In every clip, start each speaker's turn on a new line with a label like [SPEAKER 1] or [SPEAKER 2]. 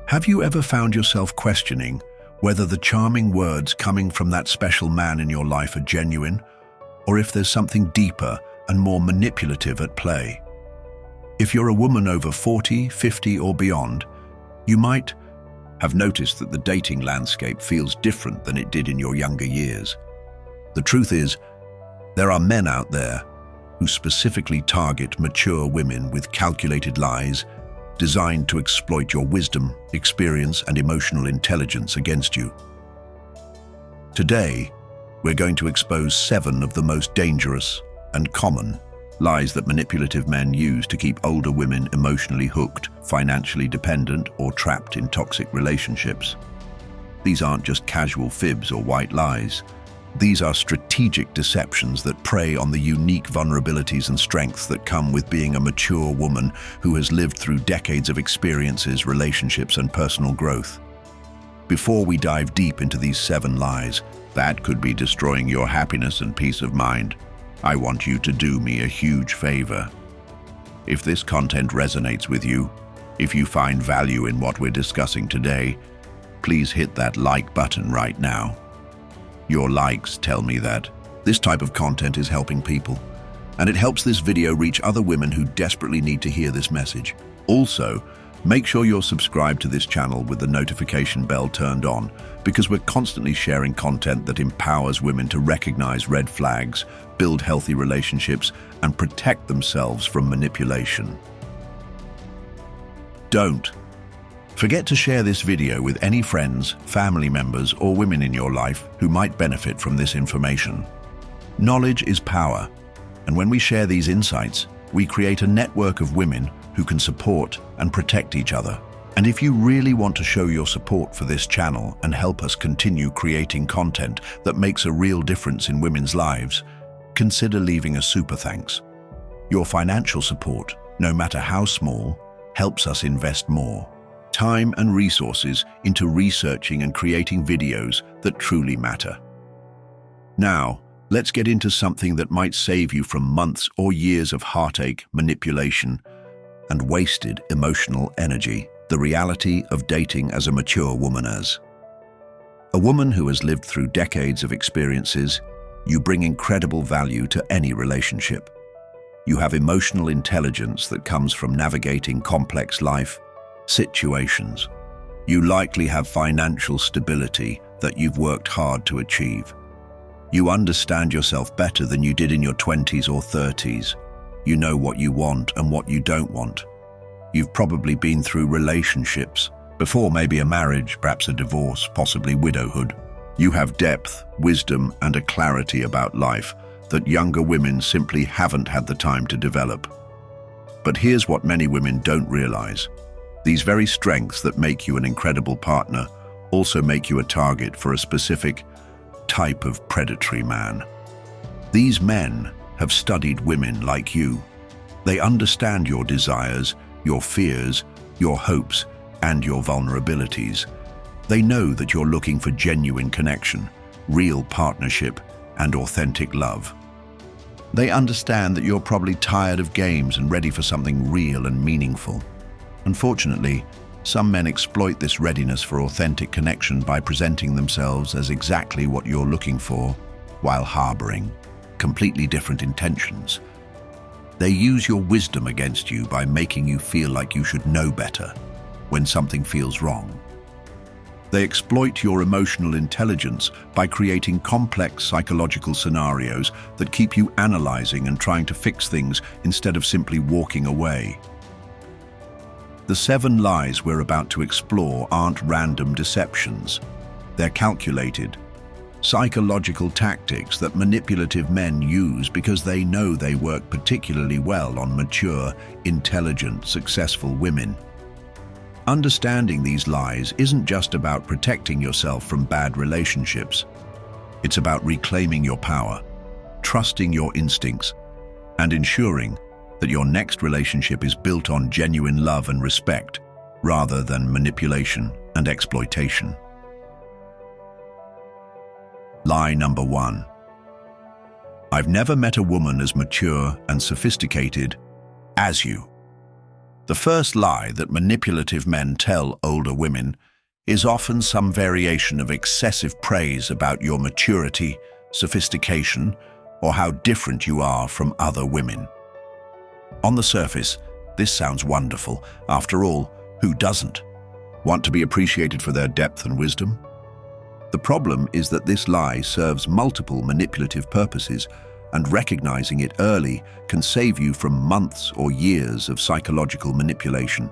[SPEAKER 1] Have you ever found yourself questioning whether the charming words coming from that special man in your life are genuine, or if there's something deeper and more manipulative at play? If you're a woman over 40, 50 or beyond, you might have noticed that the dating landscape feels different than it did in your younger years. The truth is, there are men out there who specifically target mature women with calculated lies designed to exploit your wisdom, experience, and emotional intelligence against you. Today, we're going to expose 7 of the most dangerous and common lies that manipulative men use to keep older women emotionally hooked, financially dependent, or trapped in toxic relationships. These aren't just casual fibs or white lies. These are strategic deceptions that prey on the unique vulnerabilities and strengths that come with being a mature woman who has lived through decades of experiences, relationships, and personal growth. Before we dive deep into these 7 lies that could be destroying your happiness and peace of mind, I want you to do me a huge favor. If this content resonates with you, if you find value in what we're discussing today, please hit that like button right now. Your likes tell me that this type of content is helping people, and it helps this video reach other women who desperately need to hear this message. Also, make sure you're subscribed to this channel with the notification bell turned on, because we're constantly sharing content that empowers women to recognize red flags, build healthy relationships, and protect themselves from manipulation. Don't forget to share this video with any friends, family members, or women in your life who might benefit from this information. Knowledge is power, and when we share these insights, we create a network of women who can support and protect each other. And if you really want to show your support for this channel and help us continue creating content that makes a real difference in women's lives, consider leaving a super thanks. Your financial support, no matter how small, helps us invest more time and resources into researching and creating videos that truly matter. Now, let's get into something that might save you from months or years of heartache, manipulation, and wasted emotional energy: the reality of dating as a mature woman. As a woman who has lived through decades of experiences, you bring incredible value to any relationship. You have emotional intelligence that comes from navigating complex life situations. You likely have financial stability that you've worked hard to achieve. You understand yourself better than you did in your 20s or 30s. You know what you want and what you don't want. You've probably been through relationships before, maybe a marriage, perhaps a divorce, possibly widowhood. You have depth, wisdom, and a clarity about life that younger women simply haven't had the time to develop. But here's what many women don't realize. These very strengths that make you an incredible partner also make you a target for a specific type of predatory man. These men have studied women like you. They understand your desires, your fears, your hopes, and your vulnerabilities. They know that you're looking for genuine connection, real partnership, and authentic love. They understand that you're probably tired of games and ready for something real and meaningful. Unfortunately, some men exploit this readiness for authentic connection by presenting themselves as exactly what you're looking for, while harboring completely different intentions. They use your wisdom against you by making you feel like you should know better when something feels wrong. They exploit your emotional intelligence by creating complex psychological scenarios that keep you analyzing and trying to fix things instead of simply walking away. The 7 lies we're about to explore aren't random deceptions. They're calculated, psychological tactics that manipulative men use because they know they work particularly well on mature, intelligent, successful women. Understanding these lies isn't just about protecting yourself from bad relationships. It's about reclaiming your power, trusting your instincts, and ensuring that your next relationship is built on genuine love and respect, rather than manipulation and exploitation. Lie number 1. I've never met a woman as mature and sophisticated as you. The first lie that manipulative men tell older women is often some variation of excessive praise about your maturity, sophistication, or how different you are from other women. On the surface, this sounds wonderful. After all, who doesn't want to be appreciated for their depth and wisdom? The problem is that this lie serves multiple manipulative purposes, and recognizing it early can save you from months or years of psychological manipulation.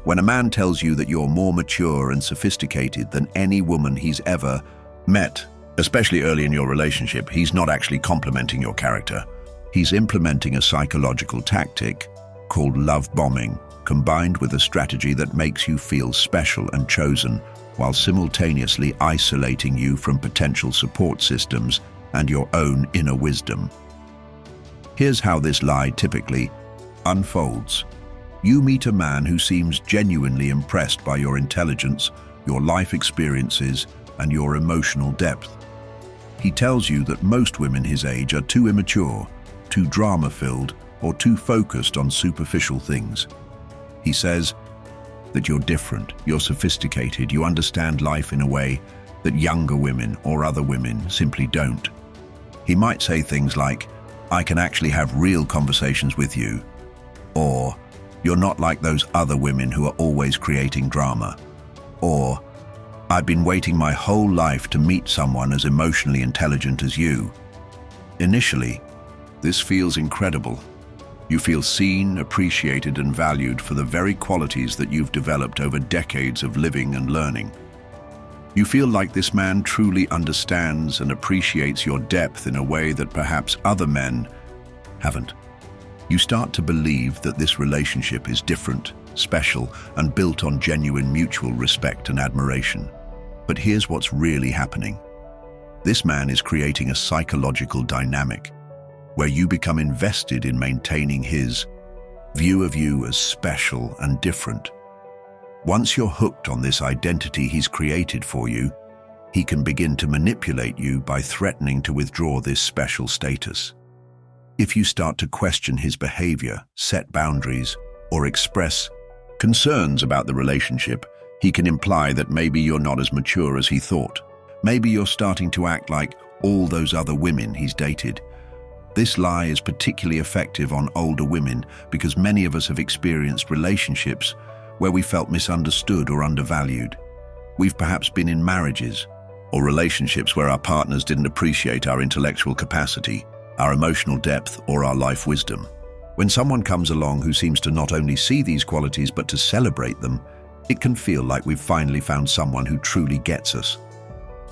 [SPEAKER 1] When a man tells you that you're more mature and sophisticated than any woman he's ever met, especially early in your relationship, he's not actually complimenting your character. He's implementing a psychological tactic called love bombing, combined with a strategy that makes you feel special and chosen, while simultaneously isolating you from potential support systems and your own inner wisdom. Here's how this lie typically unfolds. You meet a man who seems genuinely impressed by your intelligence, your life experiences, and your emotional depth. He tells you that most women his age are too immature, too drama-filled, or too focused on superficial things. He says that you're different, you're sophisticated, you understand life in a way that younger women or other women simply don't. He might say things like, "I can actually have real conversations with you," or "You're not like those other women who are always creating drama," or "I've been waiting my whole life to meet someone as emotionally intelligent as you." Initially, this feels incredible. You feel seen, appreciated, and valued for the very qualities that you've developed over decades of living and learning. You feel like this man truly understands and appreciates your depth in a way that perhaps other men haven't. You start to believe that this relationship is different, special, and built on genuine mutual respect and admiration. But here's what's really happening. This man is creating a psychological dynamic where you become invested in maintaining his view of you as special and different. Once you're hooked on this identity he's created for you, he can begin to manipulate you by threatening to withdraw this special status. If you start to question his behavior, set boundaries, or express concerns about the relationship, he can imply that maybe you're not as mature as he thought. Maybe you're starting to act like all those other women he's dated. This lie is particularly effective on older women because many of us have experienced relationships where we felt misunderstood or undervalued. We've perhaps been in marriages or relationships where our partners didn't appreciate our intellectual capacity, our emotional depth, or our life wisdom. When someone comes along who seems to not only see these qualities but to celebrate them, it can feel like we've finally found someone who truly gets us.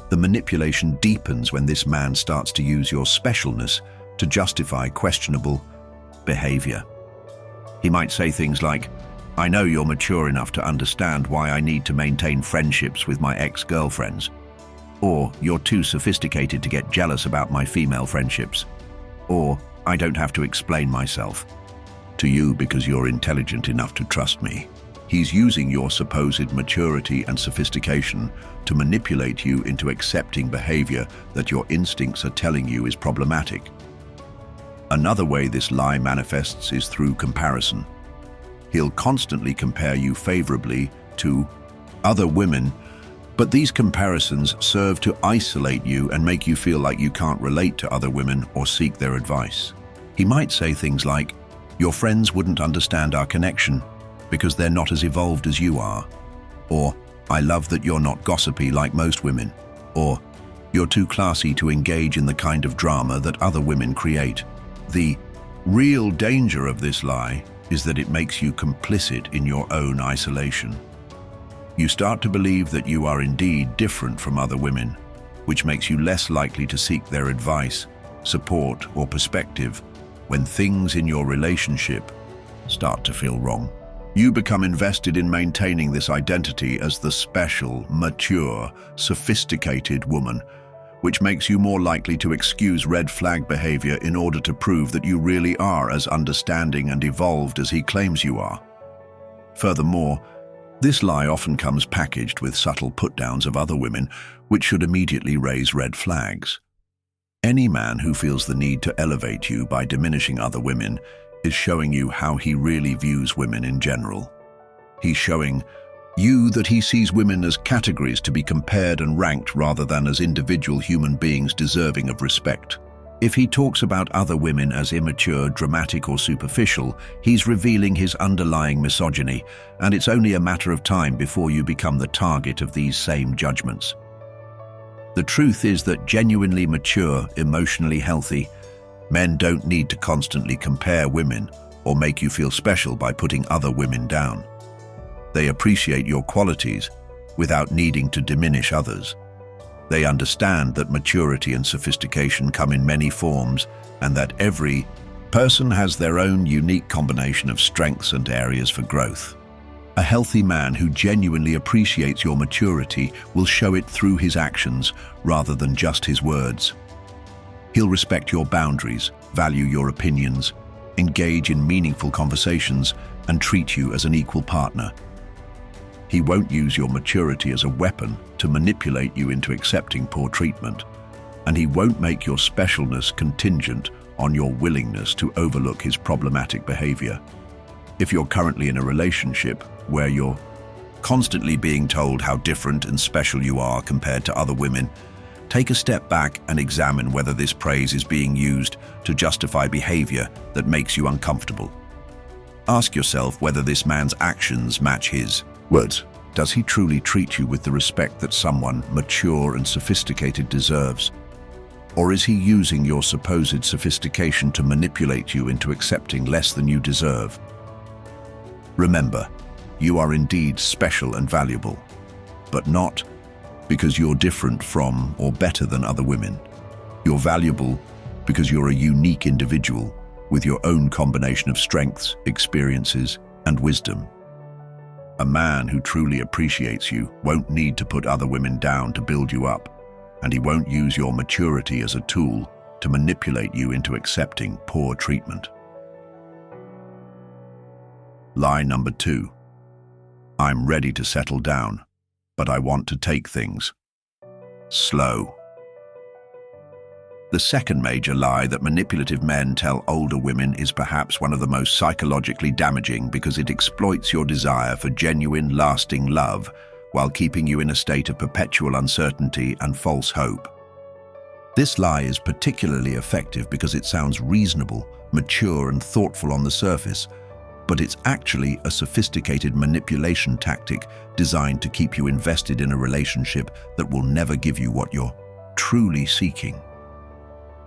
[SPEAKER 1] The manipulation deepens when this man starts to use your specialness to justify questionable behavior. He might say things like, "I know you're mature enough to understand why I need to maintain friendships with my ex-girlfriends," or "You're too sophisticated to get jealous about my female friendships," or "I don't have to explain myself to you because you're intelligent enough to trust me." He's using your supposed maturity and sophistication to manipulate you into accepting behavior that your instincts are telling you is problematic. Another way this lie manifests is through comparison. He'll constantly compare you favorably to other women, but these comparisons serve to isolate you and make you feel like you can't relate to other women or seek their advice. He might say things like, "Your friends wouldn't understand our connection because they're not as evolved as you are," or "I love that you're not gossipy like most women," or "You're too classy to engage in the kind of drama that other women create." The real danger of this lie is that it makes you complicit in your own isolation. You start to believe that you are indeed different from other women, which makes you less likely to seek their advice, support, or perspective when things in your relationship start to feel wrong. You become invested in maintaining this identity as the special, mature, sophisticated woman, which makes you more likely to excuse red flag behavior in order to prove that you really are as understanding and evolved as he claims you are. Furthermore, this lie often comes packaged with subtle put-downs of other women, which should immediately raise red flags. Any man who feels the need to elevate you by diminishing other women is showing you how he really views women in general. He's showing you that he sees women as categories to be compared and ranked rather than as individual human beings deserving of respect. If he talks about other women as immature, dramatic, or superficial, he's revealing his underlying misogyny, and it's only a matter of time before you become the target of these same judgments. The truth is that genuinely mature, emotionally healthy men don't need to constantly compare women or make you feel special by putting other women down. They appreciate your qualities without needing to diminish others. They understand that maturity and sophistication come in many forms and that every person has their own unique combination of strengths and areas for growth. A healthy man who genuinely appreciates your maturity will show it through his actions rather than just his words. He'll respect your boundaries, value your opinions, engage in meaningful conversations, and treat you as an equal partner. He won't use your maturity as a weapon to manipulate you into accepting poor treatment, and he won't make your specialness contingent on your willingness to overlook his problematic behavior. If you're currently in a relationship where you're constantly being told how different and special you are compared to other women, take a step back and examine whether this praise is being used to justify behavior that makes you uncomfortable. Ask yourself whether this man's actions match his words. Does he truly treat you with the respect that someone mature and sophisticated deserves? Or is he using your supposed sophistication to manipulate you into accepting less than you deserve? Remember, you are indeed special and valuable, but not because you're different from or better than other women. You're valuable because you're a unique individual with your own combination of strengths, experiences, and wisdom. A man who truly appreciates you won't need to put other women down to build you up, and he won't use your maturity as a tool to manipulate you into accepting poor treatment. Lie number 2. I'm ready to settle down, but I want to take things slow. The second major lie that manipulative men tell older women is perhaps one of the most psychologically damaging because it exploits your desire for genuine, lasting love while keeping you in a state of perpetual uncertainty and false hope. This lie is particularly effective because it sounds reasonable, mature, and thoughtful on the surface, but it's actually a sophisticated manipulation tactic designed to keep you invested in a relationship that will never give you what you're truly seeking.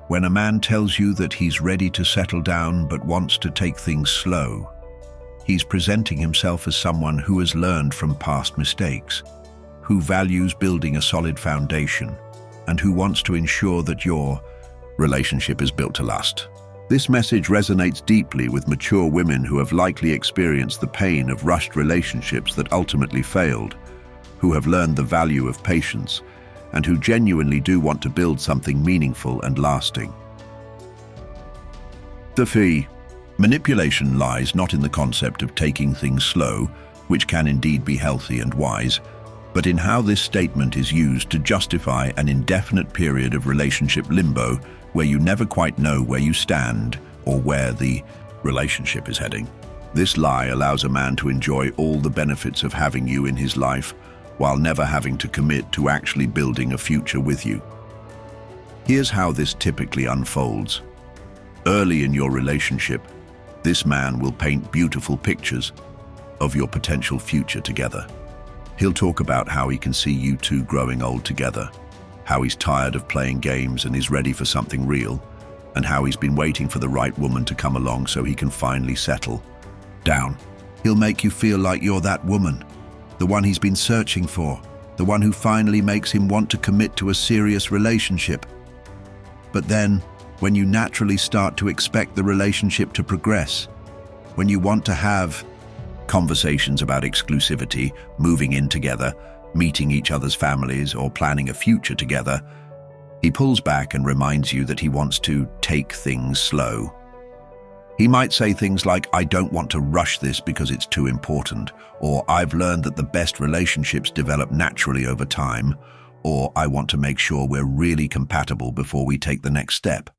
[SPEAKER 1] When a man tells you that he's ready to settle down but wants to take things slow, he's presenting himself as someone who has learned from past mistakes, who values building a solid foundation, and who wants to ensure that your relationship is built to last. This message resonates deeply with mature women who have likely experienced the pain of rushed relationships that ultimately failed, who have learned the value of patience, and who genuinely do want to build something meaningful and lasting. The fee. Manipulation lies not in the concept of taking things slow, which can indeed be healthy and wise, but in how this statement is used to justify an indefinite period of relationship limbo where you never quite know where you stand or where the relationship is heading. This lie allows a man to enjoy all the benefits of having you in his life while never having to commit to actually building a future with you. Here's how this typically unfolds. Early in your relationship, this man will paint beautiful pictures of your potential future together. He'll talk about how he can see you two growing old together, how he's tired of playing games and is ready for something real, and how he's been waiting for the right woman to come along so he can finally settle down. He'll make you feel like you're that woman, the one he's been searching for, the one who finally makes him want to commit to a serious relationship. But then, when you naturally start to expect the relationship to progress, when you want to have conversations about exclusivity, moving in together, meeting each other's families, or planning a future together, he pulls back and reminds you that he wants to take things slow. He might say things like, "I don't want to rush this because it's too important," or "I've learned that the best relationships develop naturally over time," or "I want to make sure we're really compatible before we take the next step."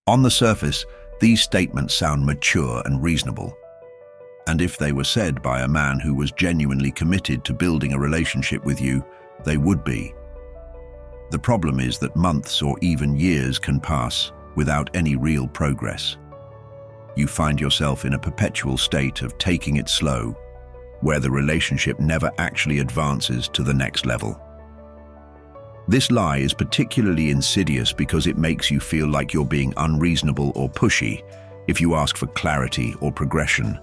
[SPEAKER 1] On the surface, These statements sound mature and reasonable, and if they were said by a man who was genuinely committed to building a relationship with you, they would be. The problem is that months or even years can pass without any real progress. You find yourself in a perpetual state of taking it slow, where the relationship never actually advances to the next level. This lie is particularly insidious because it makes you feel like you're being unreasonable or pushy if you ask for clarity or progression.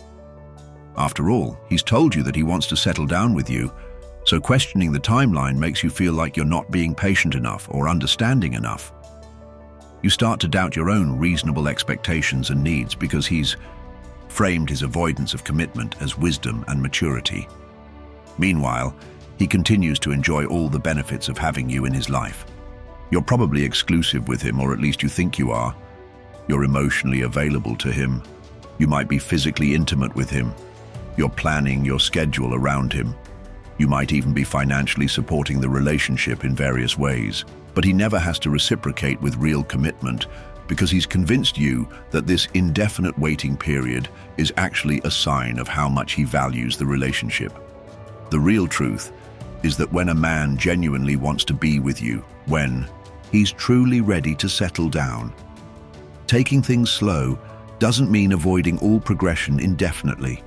[SPEAKER 1] After all, he's told you that he wants to settle down with you, so questioning the timeline makes you feel like you're not being patient enough or understanding enough. You start to doubt your own reasonable expectations and needs because he's framed his avoidance of commitment as wisdom and maturity. Meanwhile, he continues to enjoy all the benefits of having you in his life. You're probably exclusive with him, or at least you think you are. You're emotionally available to him. You might be physically intimate with him. You're planning your schedule around him. You might even be financially supporting the relationship in various ways. But he never has to reciprocate with real commitment because he's convinced you that this indefinite waiting period is actually a sign of how much he values the relationship. The real truth is that when a man genuinely wants to be with you, when he's truly ready to settle down, taking things slow doesn't mean avoiding all progression indefinitely.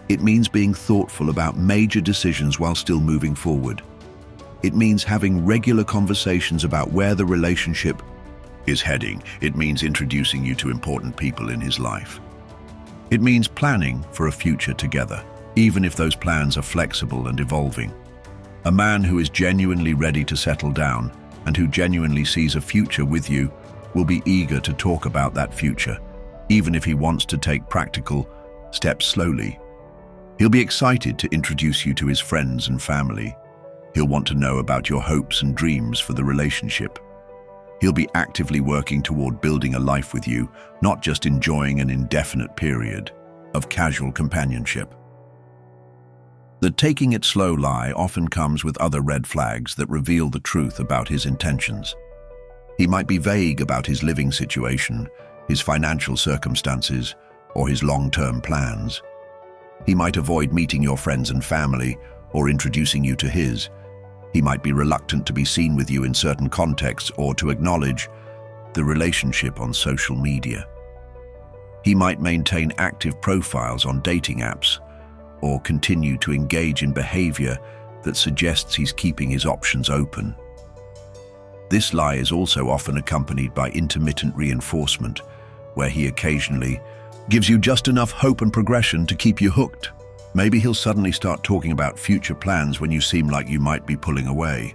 [SPEAKER 1] It means being thoughtful about major decisions while still moving forward. It means having regular conversations about where the relationship is heading. It means introducing you to important people in his life. It means planning for a future together, even if those plans are flexible and evolving. A man who is genuinely ready to settle down and who genuinely sees a future with you will be eager to talk about that future, even if he wants to take practical steps slowly. He'll be excited to introduce you to his friends and family. He'll want to know about your hopes and dreams for the relationship. He'll be actively working toward building a life with you, not just enjoying an indefinite period of casual companionship. The taking it slow lie often comes with other red flags that reveal the truth about his intentions. He might be vague about his living situation, his financial circumstances, or his long-term plans. He might avoid meeting your friends and family or introducing you to his. He might be reluctant to be seen with you in certain contexts or to acknowledge the relationship on social media. He might maintain active profiles on dating apps or continue to engage in behavior that suggests he's keeping his options open. This lie is also often accompanied by intermittent reinforcement, where he occasionally gives you just enough hope and progression to keep you hooked. Maybe he'll suddenly start talking about future plans when you seem like you might be pulling away.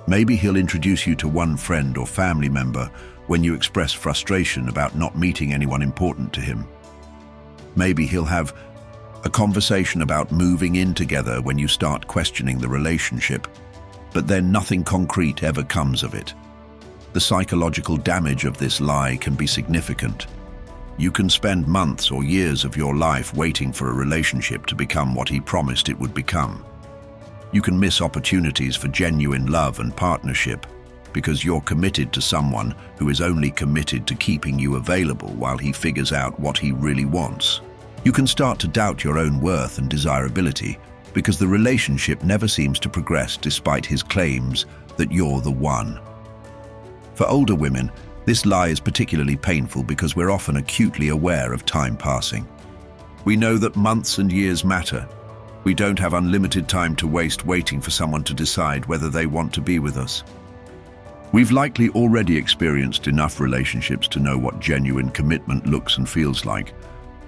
[SPEAKER 1] Maybe he'll introduce you to one friend or family member when you express frustration about not meeting anyone important to him. Maybe he'll have a conversation about moving in together when you start questioning the relationship, but then nothing concrete ever comes of it. The psychological damage of this lie can be significant. You can spend months or years of your life waiting for a relationship to become what he promised it would become. You can miss opportunities for genuine love and partnership because you're committed to someone who is only committed to keeping you available while he figures out what he really wants. You can start to doubt your own worth and desirability because the relationship never seems to progress despite his claims that you're the one. For older women, this lie is particularly painful because we're often acutely aware of time passing. We know that months and years matter. We don't have unlimited time to waste waiting for someone to decide whether they want to be with us. We've likely already experienced enough relationships to know what genuine commitment looks and feels like,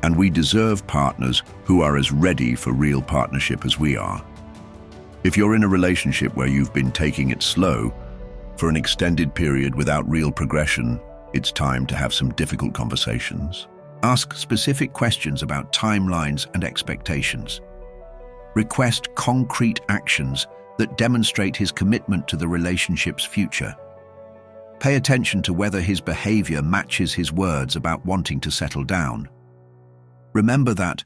[SPEAKER 1] and we deserve partners who are as ready for real partnership as we are. If you're in a relationship where you've been taking it slow for an extended period without real progression, it's time to have some difficult conversations. Ask specific questions about timelines and expectations. Request concrete actions that demonstrate his commitment to the relationship's future. Pay attention to whether his behavior matches his words about wanting to settle down. Remember that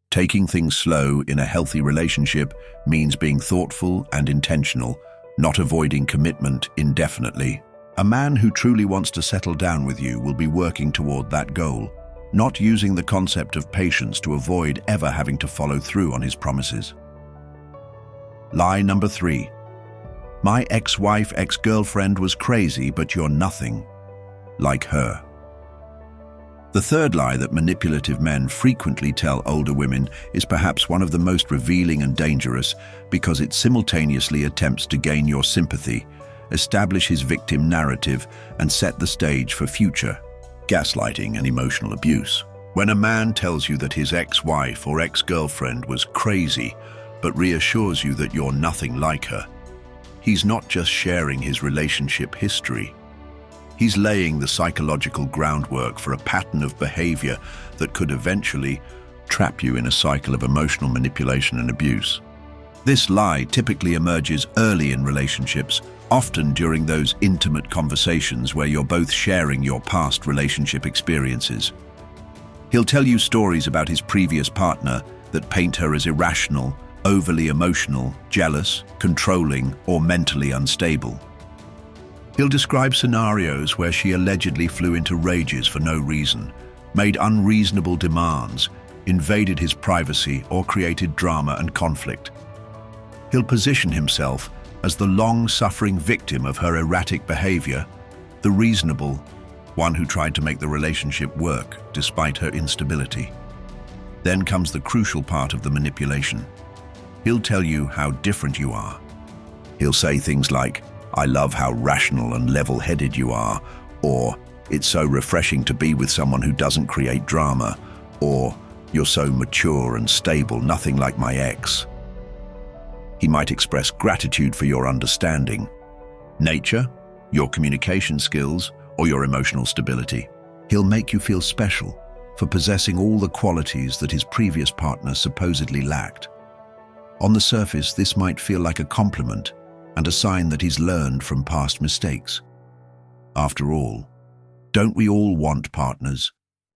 [SPEAKER 1] taking things slow in a healthy relationship means being thoughtful and intentional, not avoiding commitment indefinitely. A man who truly wants to settle down with you will be working toward that goal, not using the concept of patience to avoid ever having to follow through on his promises. Lie number 3. My ex-wife, ex-girlfriend was crazy, but you're nothing like her. The third lie that manipulative men frequently tell older women is perhaps one of the most revealing and dangerous because it simultaneously attempts to gain your sympathy, establish his victim narrative, and set the stage for future gaslighting and emotional abuse. When a man tells you that his ex-wife or ex-girlfriend was crazy, but reassures you that you're nothing like her, he's not just sharing his relationship history. He's laying the psychological groundwork for a pattern of behavior that could eventually trap you in a cycle of emotional manipulation and abuse. This lie typically emerges early in relationships, often during those intimate conversations where you're both sharing your past relationship experiences. He'll tell you stories about his previous partner that paint her as irrational, overly emotional, jealous, controlling, or mentally unstable. He'll describe scenarios where she allegedly flew into rages for no reason, made unreasonable demands, invaded his privacy, or created drama and conflict. He'll position himself as the long-suffering victim of her erratic behavior, the reasonable one who tried to make the relationship work despite her instability. Then comes the crucial part of the manipulation. He'll tell you how different you are. He'll say things like, "I love how rational and level-headed you are," or "It's so refreshing to be with someone who doesn't create drama," or "You're so mature and stable, nothing like my ex." He might express gratitude for your understanding, nature, your communication skills, or your emotional stability. He'll make you feel special for possessing all the qualities that his previous partner supposedly lacked. On the surface, this might feel like a compliment and a sign that he's learned from past mistakes. After all, don't we all want partners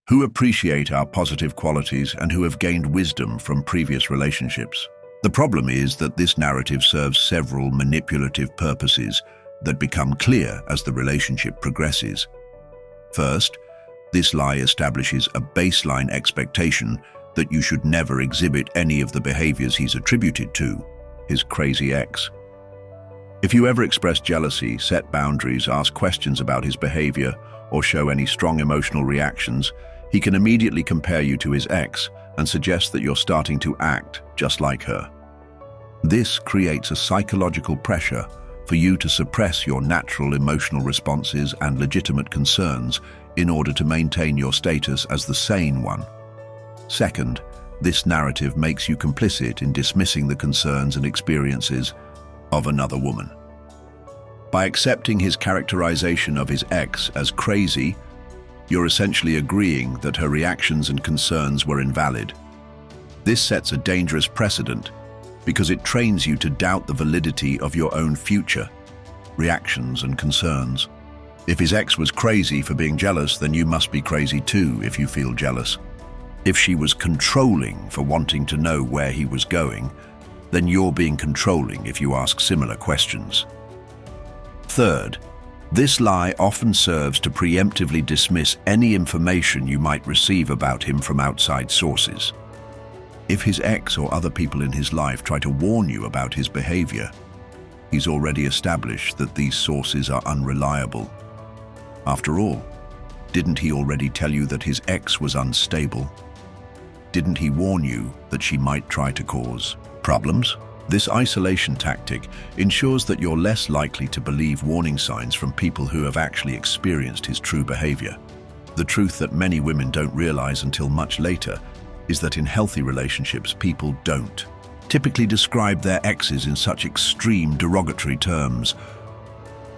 [SPEAKER 1] who appreciate our positive qualities and who have gained wisdom from previous relationships? The problem is that this narrative serves several manipulative purposes that become clear as the relationship progresses. First, this lie establishes a baseline expectation that you should never exhibit any of the behaviors he's attributed to, his crazy ex. If you ever express jealousy, set boundaries, ask questions about his behavior, or show any strong emotional reactions, he can immediately compare you to his ex and suggest that you're starting to act just like her. This creates a psychological pressure for you to suppress your natural emotional responses and legitimate concerns in order to maintain your status as the sane one. Second, this narrative makes you complicit in dismissing the concerns and experiences of another woman. By accepting his characterization of his ex as crazy, you're essentially agreeing that her reactions and concerns were invalid. This sets a dangerous precedent because it trains you to doubt the validity of your own future reactions and concerns. If his ex was crazy for being jealous, then you must be crazy too if you feel jealous. If she was controlling for wanting to know where he was going, then you're being controlling if you ask similar questions. Third, this lie often serves to preemptively dismiss any information you might receive about him from outside sources. If his ex or other people in his life try to warn you about his behavior, he's already established that these sources are unreliable. After all, didn't he already tell you that his ex was unstable? Didn't he warn you that she might try to cause problems? This isolation tactic ensures that you're less likely to believe warning signs from people who have actually experienced his true behavior. The truth that many women don't realize until much later is that in healthy relationships, people don't typically describe their exes in such extreme derogatory terms.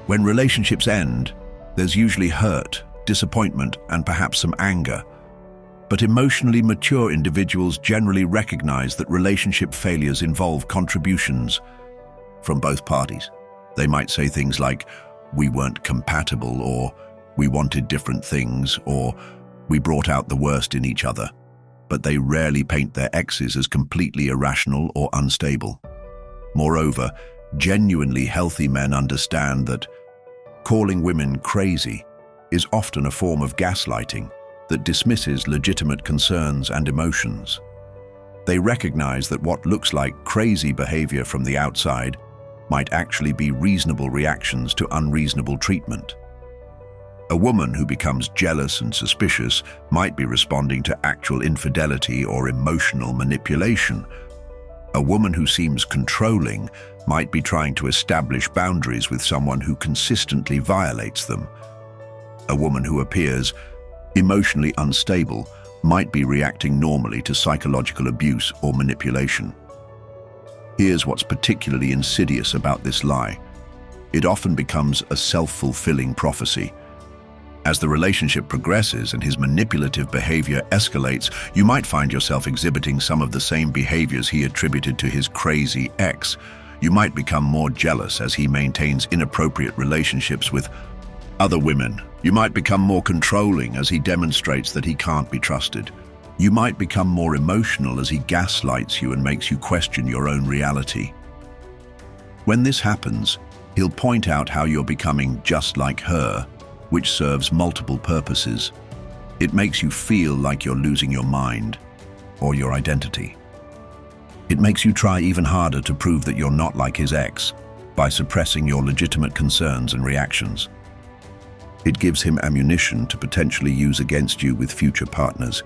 [SPEAKER 1] When relationships end, there's usually hurt, disappointment, and perhaps some anger. But emotionally mature individuals generally recognize that relationship failures involve contributions from both parties. They might say things like, "We weren't compatible," or "We wanted different things," or "We brought out the worst in each other." But they rarely paint their exes as completely irrational or unstable. Moreover, genuinely healthy men understand that Calling women crazy is often a form of gaslighting that dismisses legitimate concerns and emotions. They recognize that what looks like crazy behavior from the outside might actually be reasonable reactions to unreasonable treatment. A woman who becomes jealous and suspicious might be responding to actual infidelity or emotional manipulation. A woman who seems controlling might be trying to establish boundaries with someone who consistently violates them. A woman who appears emotionally unstable might be reacting normally to psychological abuse or manipulation. Here's what's particularly insidious about this lie. It often becomes a self-fulfilling prophecy. As the relationship progresses and his manipulative behavior escalates, you might find yourself exhibiting some of the same behaviors he attributed to his crazy ex. You might become more jealous as he maintains inappropriate relationships with other women. You might become more controlling as he demonstrates that he can't be trusted. You might become more emotional as he gaslights you and makes you question your own reality. When this happens, he'll point out how you're becoming just like her, which serves multiple purposes. It makes you feel like you're losing your mind or your identity. It makes you try even harder to prove that you're not like his ex by suppressing your legitimate concerns and reactions. It gives him ammunition to potentially use against you with future partners,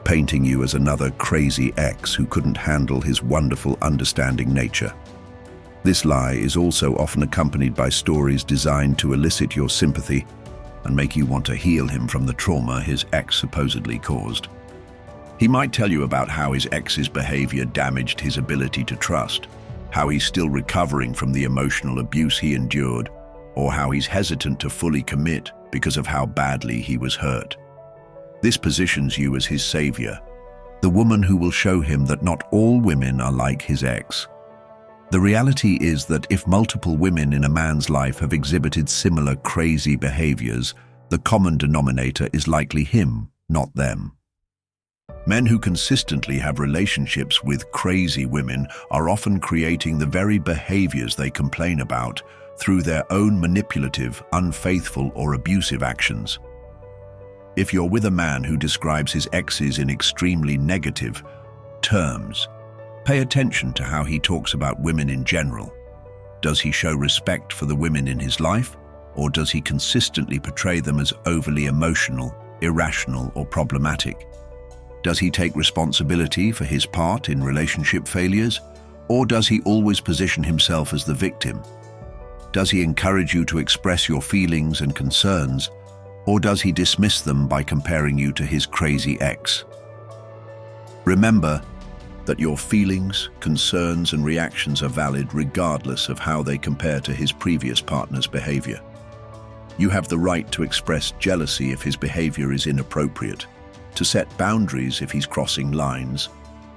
[SPEAKER 1] painting you as another crazy ex who couldn't handle his wonderful, understanding nature. This lie is also often accompanied by stories designed to elicit your sympathy and make you want to heal him from the trauma his ex supposedly caused. He might tell you about how his ex's behavior damaged his ability to trust, how he's still recovering from the emotional abuse he endured, or how he's hesitant to fully commit because of how badly he was hurt. This positions you as his savior, the woman who will show him that not all women are like his ex. The reality is that if multiple women in a man's life have exhibited similar crazy behaviors, the common denominator is likely him, not them. Men who consistently have relationships with crazy women are often creating the very behaviors they complain about through their own manipulative, unfaithful, or abusive actions. If you're with a man who describes his exes in extremely negative terms, pay attention to how he talks about women in general. Does he show respect for the women in his life, or does he consistently portray them as overly emotional, irrational, or problematic? Does he take responsibility for his part in relationship failures, or does he always position himself as the victim? Does he encourage you to express your feelings and concerns, or does he dismiss them by comparing you to his crazy ex? Remember that your feelings, concerns, and reactions are valid regardless of how they compare to his previous partner's behavior. You have the right to express jealousy if his behavior is inappropriate, to set boundaries if he's crossing lines,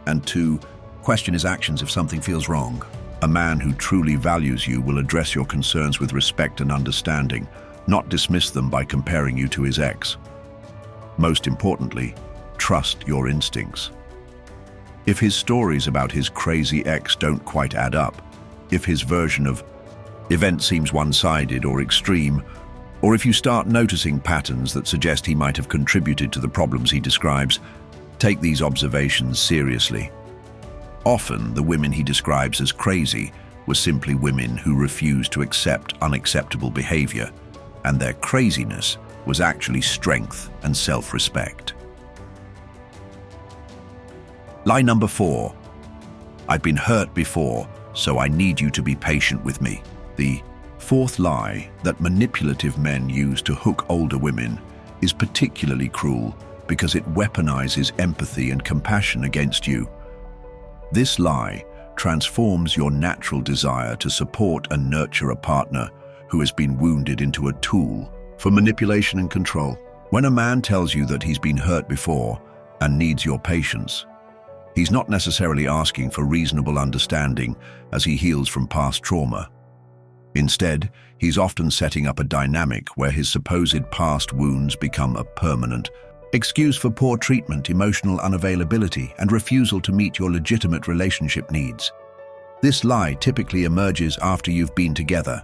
[SPEAKER 1] and to question his actions if something feels wrong. A man who truly values you will address your concerns with respect and understanding, not dismiss them by comparing you to his ex. Most importantly, trust your instincts. If his stories about his crazy ex don't quite add up, if his version of events seems one-sided or extreme, or if you start noticing patterns that suggest he might have contributed to the problems he describes, take these observations seriously. Often, the women he describes as crazy were simply women who refused to accept unacceptable behavior, and their craziness was actually strength and self-respect. Lie number 4. I've been hurt before, so I need you to be patient with me. The fourth lie that manipulative men use to hook older women is particularly cruel because it weaponizes empathy and compassion against you. This lie transforms your natural desire to support and nurture a partner who has been wounded into a tool for manipulation and control. When a man tells you that he's been hurt before and needs your patience, he's not necessarily asking for reasonable understanding as he heals from past trauma. Instead, he's often setting up a dynamic where his supposed past wounds become a permanent excuse for poor treatment, emotional unavailability, and refusal to meet your legitimate relationship needs. This lie typically emerges after you've been together.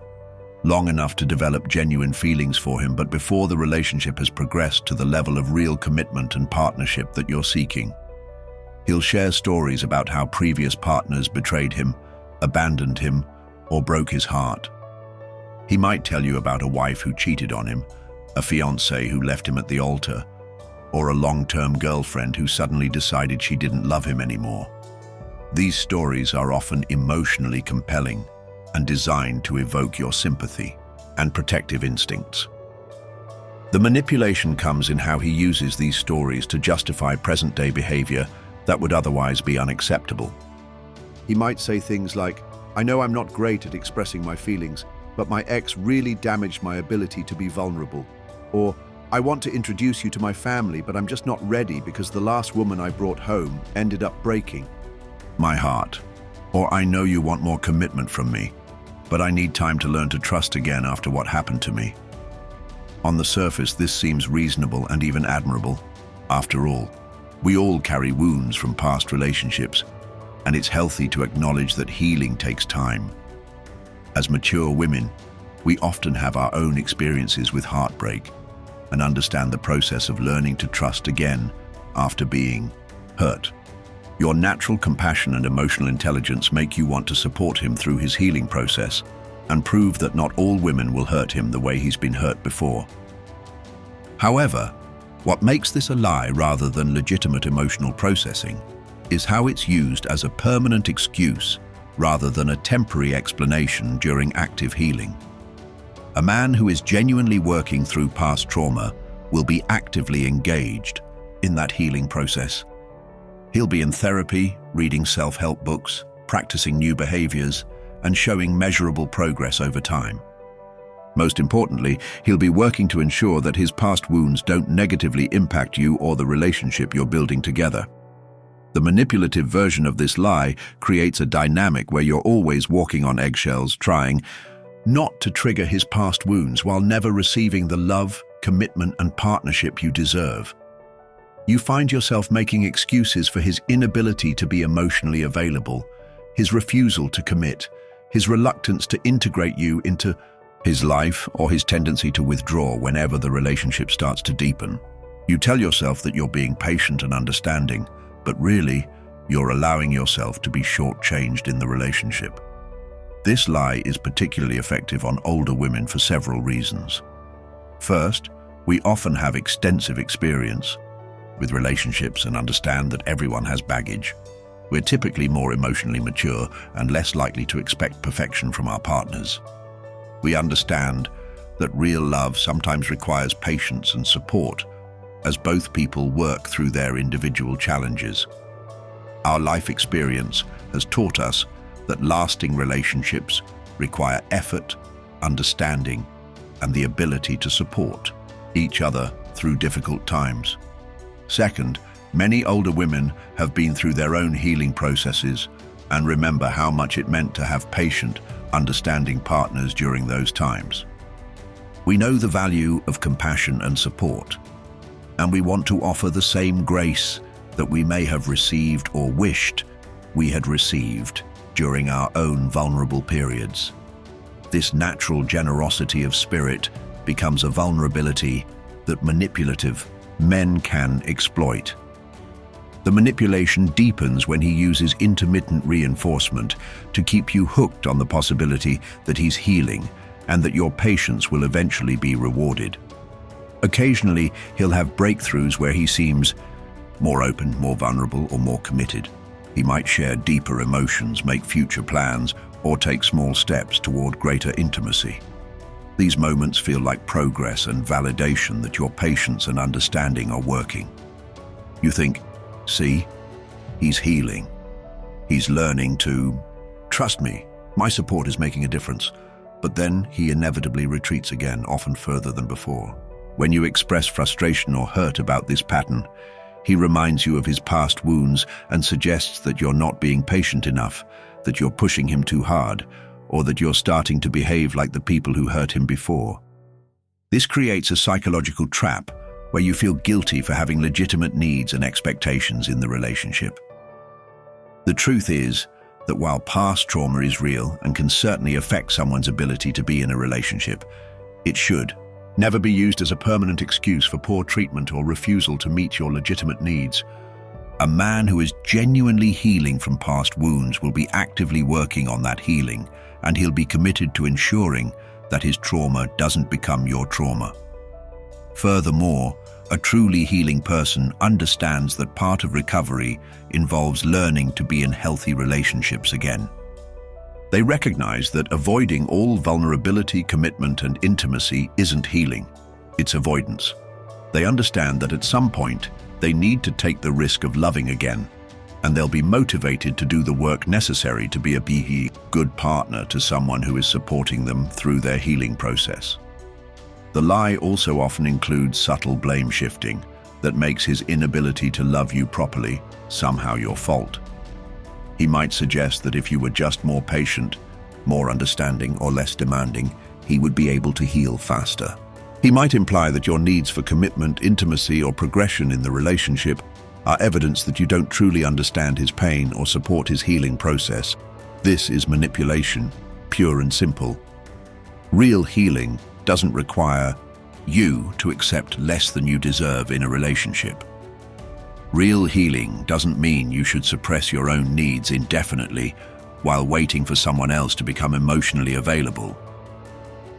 [SPEAKER 1] long enough to develop genuine feelings for him, but before the relationship has progressed to the level of real commitment and partnership that you're seeking. He'll share stories about how previous partners betrayed him, abandoned him, or broke his heart. He might tell you about a wife who cheated on him, a fiancé who left him at the altar, or a long-term girlfriend who suddenly decided she didn't love him anymore. These stories are often emotionally compelling and designed to evoke your sympathy and protective instincts. The manipulation comes in how he uses these stories to justify present-day behavior that would otherwise be unacceptable. He might say things like, "I know I'm not great at expressing my feelings, but my ex really damaged my ability to be vulnerable." Or, "I want to introduce you to my family, but I'm just not ready because the last woman I brought home ended up breaking my heart." Or, "I know you want more commitment from me, but I need time to learn to trust again after what happened to me." On the surface, this seems reasonable and even admirable. After all, we all carry wounds from past relationships, and it's healthy to acknowledge that healing takes time. As mature women, we often have our own experiences with heartbreak and understand the process of learning to trust again after being hurt. Your natural compassion and emotional intelligence make you want to support him through his healing process and prove that not all women will hurt him the way he's been hurt before. However, what makes this a lie rather than legitimate emotional processing is how it's used as a permanent excuse rather than a temporary explanation during active healing. A man who is genuinely working through past trauma will be actively engaged in that healing process. He'll be in therapy, reading self-help books, practicing new behaviors, and showing measurable progress over time. Most importantly, he'll be working to ensure that his past wounds don't negatively impact you or the relationship you're building together. The manipulative version of this lie creates a dynamic where you're always walking on eggshells, trying not to trigger his past wounds while never receiving the love, commitment, and partnership you deserve. You find yourself making excuses for his inability to be emotionally available, his refusal to commit, his reluctance to integrate you into his life, or his tendency to withdraw whenever the relationship starts to deepen. You tell yourself that you're being patient and understanding, but really, you're allowing yourself to be shortchanged in the relationship. This lie is particularly effective on older women for several reasons. First, we often have extensive experience with relationships and understand that everyone has baggage. We're typically more emotionally mature and less likely to expect perfection from our partners. We understand that real love sometimes requires patience and support as both people work through their individual challenges. Our life experience has taught us that lasting relationships require effort, understanding, and the ability to support each other through difficult times. Second, many older women have been through their own healing processes and remember how much it meant to have patient, understanding partners during those times. We know the value of compassion and support, and we want to offer the same grace that we may have received or wished we had received during our own vulnerable periods. This natural generosity of spirit becomes a vulnerability that manipulative men can exploit. The manipulation deepens when he uses intermittent reinforcement to keep you hooked on the possibility that he's healing and that your patience will eventually be rewarded. Occasionally, he'll have breakthroughs where he seems more open, more vulnerable, or more committed. He might share deeper emotions, make future plans, or take small steps toward greater intimacy. These moments feel like progress and validation that your patience and understanding are working. You think, see, he's healing. He's learning to trust me. My support is making a difference. But then he inevitably retreats again, often further than before. When you express frustration or hurt about this pattern, he reminds you of his past wounds and suggests that you're not being patient enough, that you're pushing him too hard, or that you're starting to behave like the people who hurt him before. This creates a psychological trap where you feel guilty for having legitimate needs and expectations in the relationship. The truth is that while past trauma is real and can certainly affect someone's ability to be in a relationship, it should never be used as a permanent excuse for poor treatment or refusal to meet your legitimate needs. A man who is genuinely healing from past wounds will be actively working on that healing, and he'll be committed to ensuring that his trauma doesn't become your trauma. Furthermore, a truly healing person understands that part of recovery involves learning to be in healthy relationships again. They recognize that avoiding all vulnerability, commitment, and intimacy isn't healing, it's avoidance. They understand that at some point, they need to take the risk of loving again, and they'll be motivated to do the work necessary to be a good partner to someone who is supporting them through their healing process. The lie also often includes subtle blame shifting that makes his inability to love you properly somehow your fault. He might suggest that if you were just more patient, more understanding, or less demanding, he would be able to heal faster. He might imply that your needs for commitment, intimacy, or progression in the relationship are evidence that you don't truly understand his pain or support his healing process. This is manipulation, pure and simple. Real healing doesn't require you to accept less than you deserve in a relationship. Real healing doesn't mean you should suppress your own needs indefinitely while waiting for someone else to become emotionally available.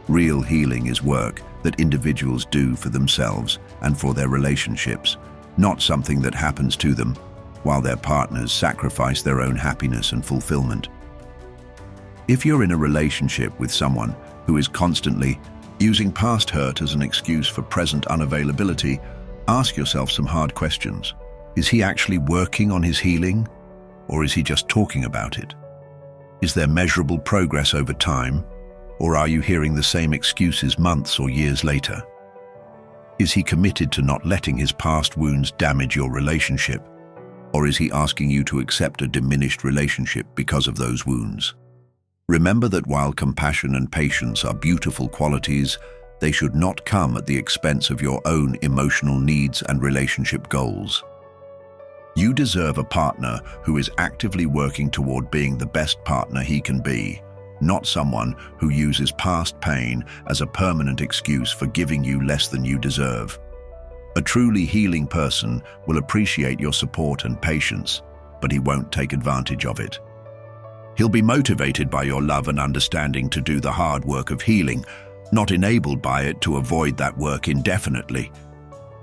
[SPEAKER 1] Real healing is work that individuals do for themselves and for their relationships, not something that happens to them while their partners sacrifice their own happiness and fulfillment. If you're in a relationship with someone who is constantly using past hurt as an excuse for present unavailability, ask yourself some hard questions. Is he actually working on his healing, or is he just talking about it? Is there measurable progress over time, or are you hearing the same excuses months or years later? Is he committed to not letting his past wounds damage your relationship, or is he asking you to accept a diminished relationship because of those wounds? Remember that while compassion and patience are beautiful qualities, they should not come at the expense of your own emotional needs and relationship goals. You deserve a partner who is actively working toward being the best partner he can be, not someone who uses past pain as a permanent excuse for giving you less than you deserve. A truly healing person will appreciate your support and patience, but he won't take advantage of it. He'll be motivated by your love and understanding to do the hard work of healing, not enabled by it to avoid that work indefinitely.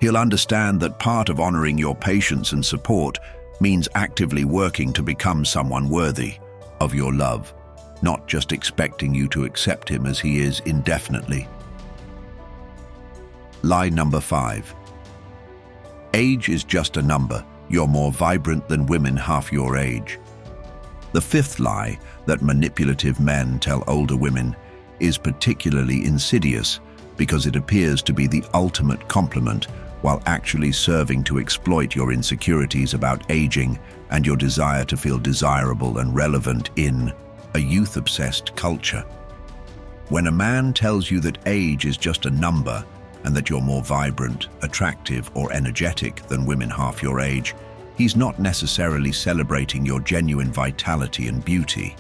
[SPEAKER 1] He'll understand that part of honoring your patience and support means actively working to become someone worthy of your love, not just expecting you to accept him as he is indefinitely. Lie number 5. Age is just a number. You're more vibrant than women half your age. The fifth lie that manipulative men tell older women is particularly insidious because it appears to be the ultimate compliment while actually serving to exploit your insecurities about aging and your desire to feel desirable and relevant in a youth-obsessed culture. When a man tells you that age is just a number and that you're more vibrant, attractive, or energetic than women half your age, he's not necessarily celebrating your genuine vitality and beauty.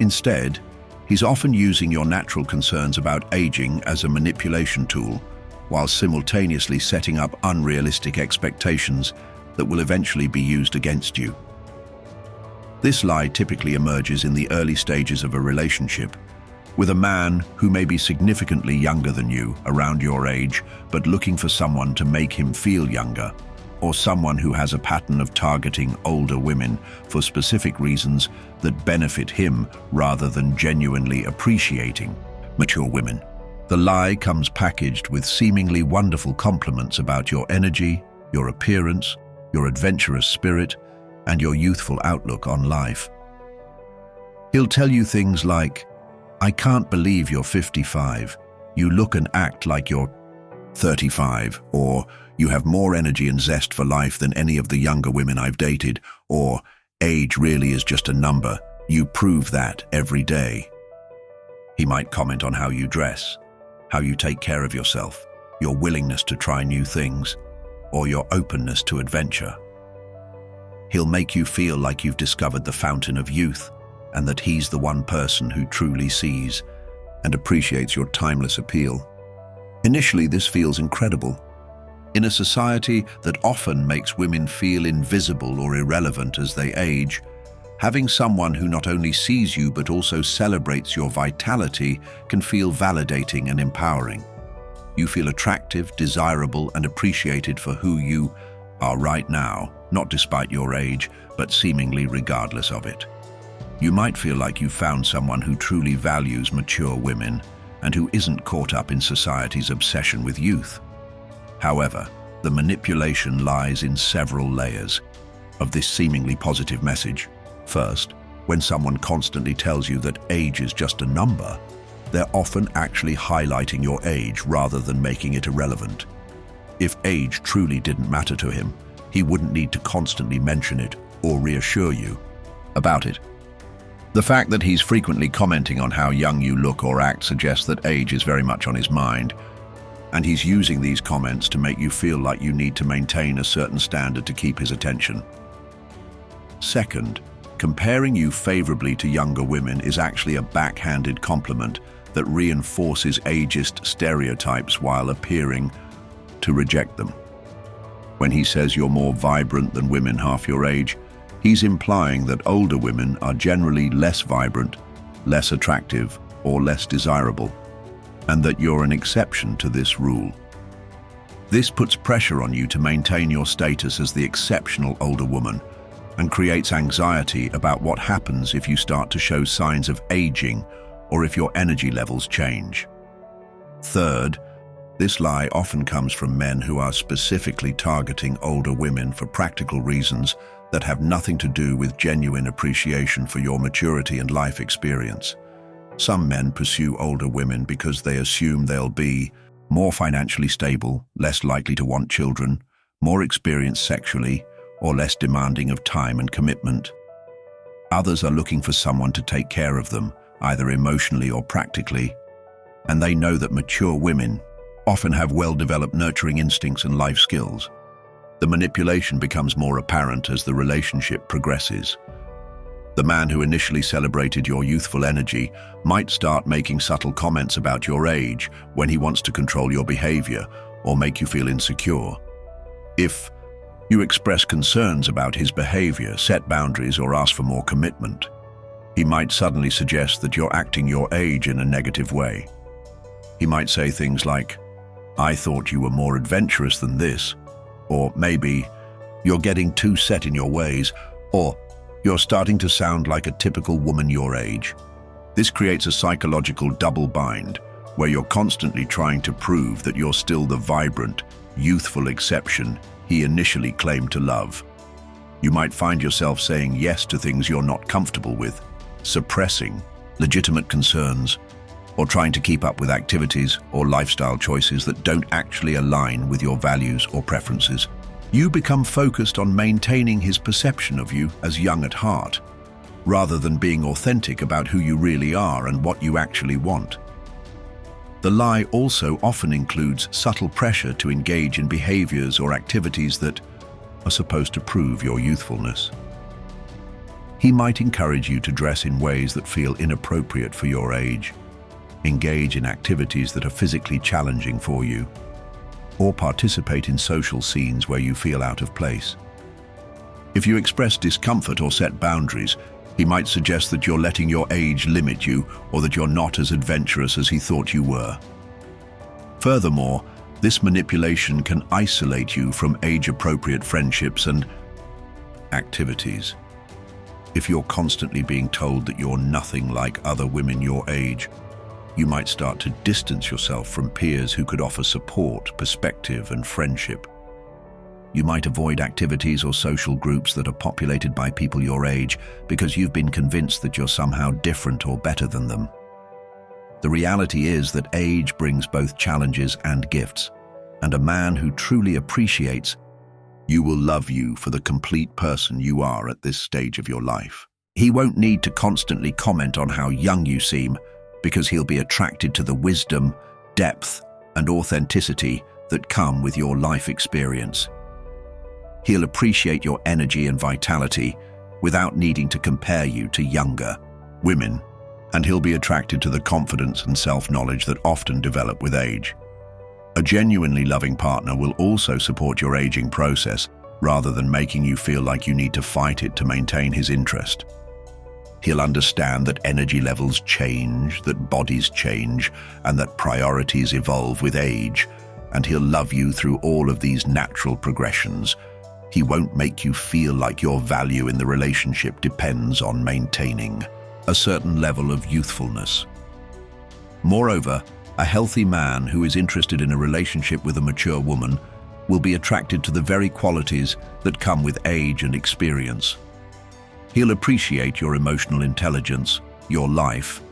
[SPEAKER 1] Instead, he's often using your natural concerns about aging as a manipulation tool, while simultaneously setting up unrealistic expectations that will eventually be used against you. This lie typically emerges in the early stages of a relationship, with a man who may be significantly younger than you, around your age, but looking for someone to make him feel younger, or someone who has a pattern of targeting older women for specific reasons that benefit him rather than genuinely appreciating mature women. The lie comes packaged with seemingly wonderful compliments about your energy, your appearance, your adventurous spirit, and your youthful outlook on life. He'll tell you things like, "I can't believe you're 55. You look and act like you're 35, or "You have more energy and zest for life than any of the younger women I've dated," or "Age really is just a number. You prove that every day." He might comment on how you dress, how you take care of yourself, your willingness to try new things, or your openness to adventure. He'll make you feel like you've discovered the fountain of youth and that he's the one person who truly sees and appreciates your timeless appeal. Initially, this feels incredible. In a society that often makes women feel invisible or irrelevant as they age, having someone who not only sees you but also celebrates your vitality can feel validating and empowering. You feel attractive, desirable, and appreciated for who you are right now, not despite your age, but seemingly regardless of it. You might feel like you've found someone who truly values mature women and who isn't caught up in society's obsession with youth. However, the manipulation lies in several layers of this seemingly positive message. First, when someone constantly tells you that age is just a number, they're often actually highlighting your age rather than making it irrelevant. If age truly didn't matter to him, he wouldn't need to constantly mention it or reassure you about it. The fact that he's frequently commenting on how young you look or act suggests that age is very much on his mind, and he's using these comments to make you feel like you need to maintain a certain standard to keep his attention. Second, comparing you favorably to younger women is actually a backhanded compliment that reinforces ageist stereotypes while appearing to reject them. When he says you're more vibrant than women half your age, he's implying that older women are generally less vibrant, less attractive, or less desirable, and that you're an exception to this rule. This puts pressure on you to maintain your status as the exceptional older woman and creates anxiety about what happens if you start to show signs of aging or if your energy levels change. Third, this lie often comes from men who are specifically targeting older women for practical reasons that have nothing to do with genuine appreciation for your maturity and life experience. Some men pursue older women because they assume they'll be more financially stable, less likely to want children, more experienced sexually, or less demanding of time and commitment. Others are looking for someone to take care of them, either emotionally or practically, and they know that mature women often have well-developed nurturing instincts and life skills. The manipulation becomes more apparent as the relationship progresses. The man who initially celebrated your youthful energy might start making subtle comments about your age when he wants to control your behavior or make you feel insecure. If you express concerns about his behavior, set boundaries, or ask for more commitment, he might suddenly suggest that you're acting your age in a negative way. He might say things like, "I thought you were more adventurous than this," or maybe, "You're getting too set in your ways," or "You're starting to sound like a typical woman your age." This creates a psychological double bind, where you're constantly trying to prove that you're still the vibrant, youthful exception he initially claimed to love. You might find yourself saying yes to things you're not comfortable with, suppressing legitimate concerns, or trying to keep up with activities or lifestyle choices that don't actually align with your values or preferences. You become focused on maintaining his perception of you as young at heart, rather than being authentic about who you really are and what you actually want. The lie also often includes subtle pressure to engage in behaviors or activities that are supposed to prove your youthfulness. He might encourage you to dress in ways that feel inappropriate for your age, engage in activities that are physically challenging for you, or participate in social scenes where you feel out of place. If you express discomfort or set boundaries, he might suggest that you're letting your age limit you or that you're not as adventurous as he thought you were. Furthermore, this manipulation can isolate you from age-appropriate friendships and activities. If you're constantly being told that you're nothing like other women your age, you might start to distance yourself from peers who could offer support, perspective, and friendship. You might avoid activities or social groups that are populated by people your age because you've been convinced that you're somehow different or better than them. The reality is that age brings both challenges and gifts, and a man who truly appreciates you will love you for the complete person you are at this stage of your life. He won't need to constantly comment on how young you seem, because he'll be attracted to the wisdom, depth, and authenticity that come with your life experience. He'll appreciate your energy and vitality without needing to compare you to younger women, and he'll be attracted to the confidence and self-knowledge that often develop with age. A genuinely loving partner will also support your aging process rather than making you feel like you need to fight it to maintain his interest. He'll understand that energy levels change, that bodies change, and that priorities evolve with age, and he'll love you through all of these natural progressions. He won't make you feel like your value in the relationship depends on maintaining a certain level of youthfulness. Moreover, a healthy man who is interested in a relationship with a mature woman will be attracted to the very qualities that come with age and experience. He'll appreciate your emotional intelligence, your life,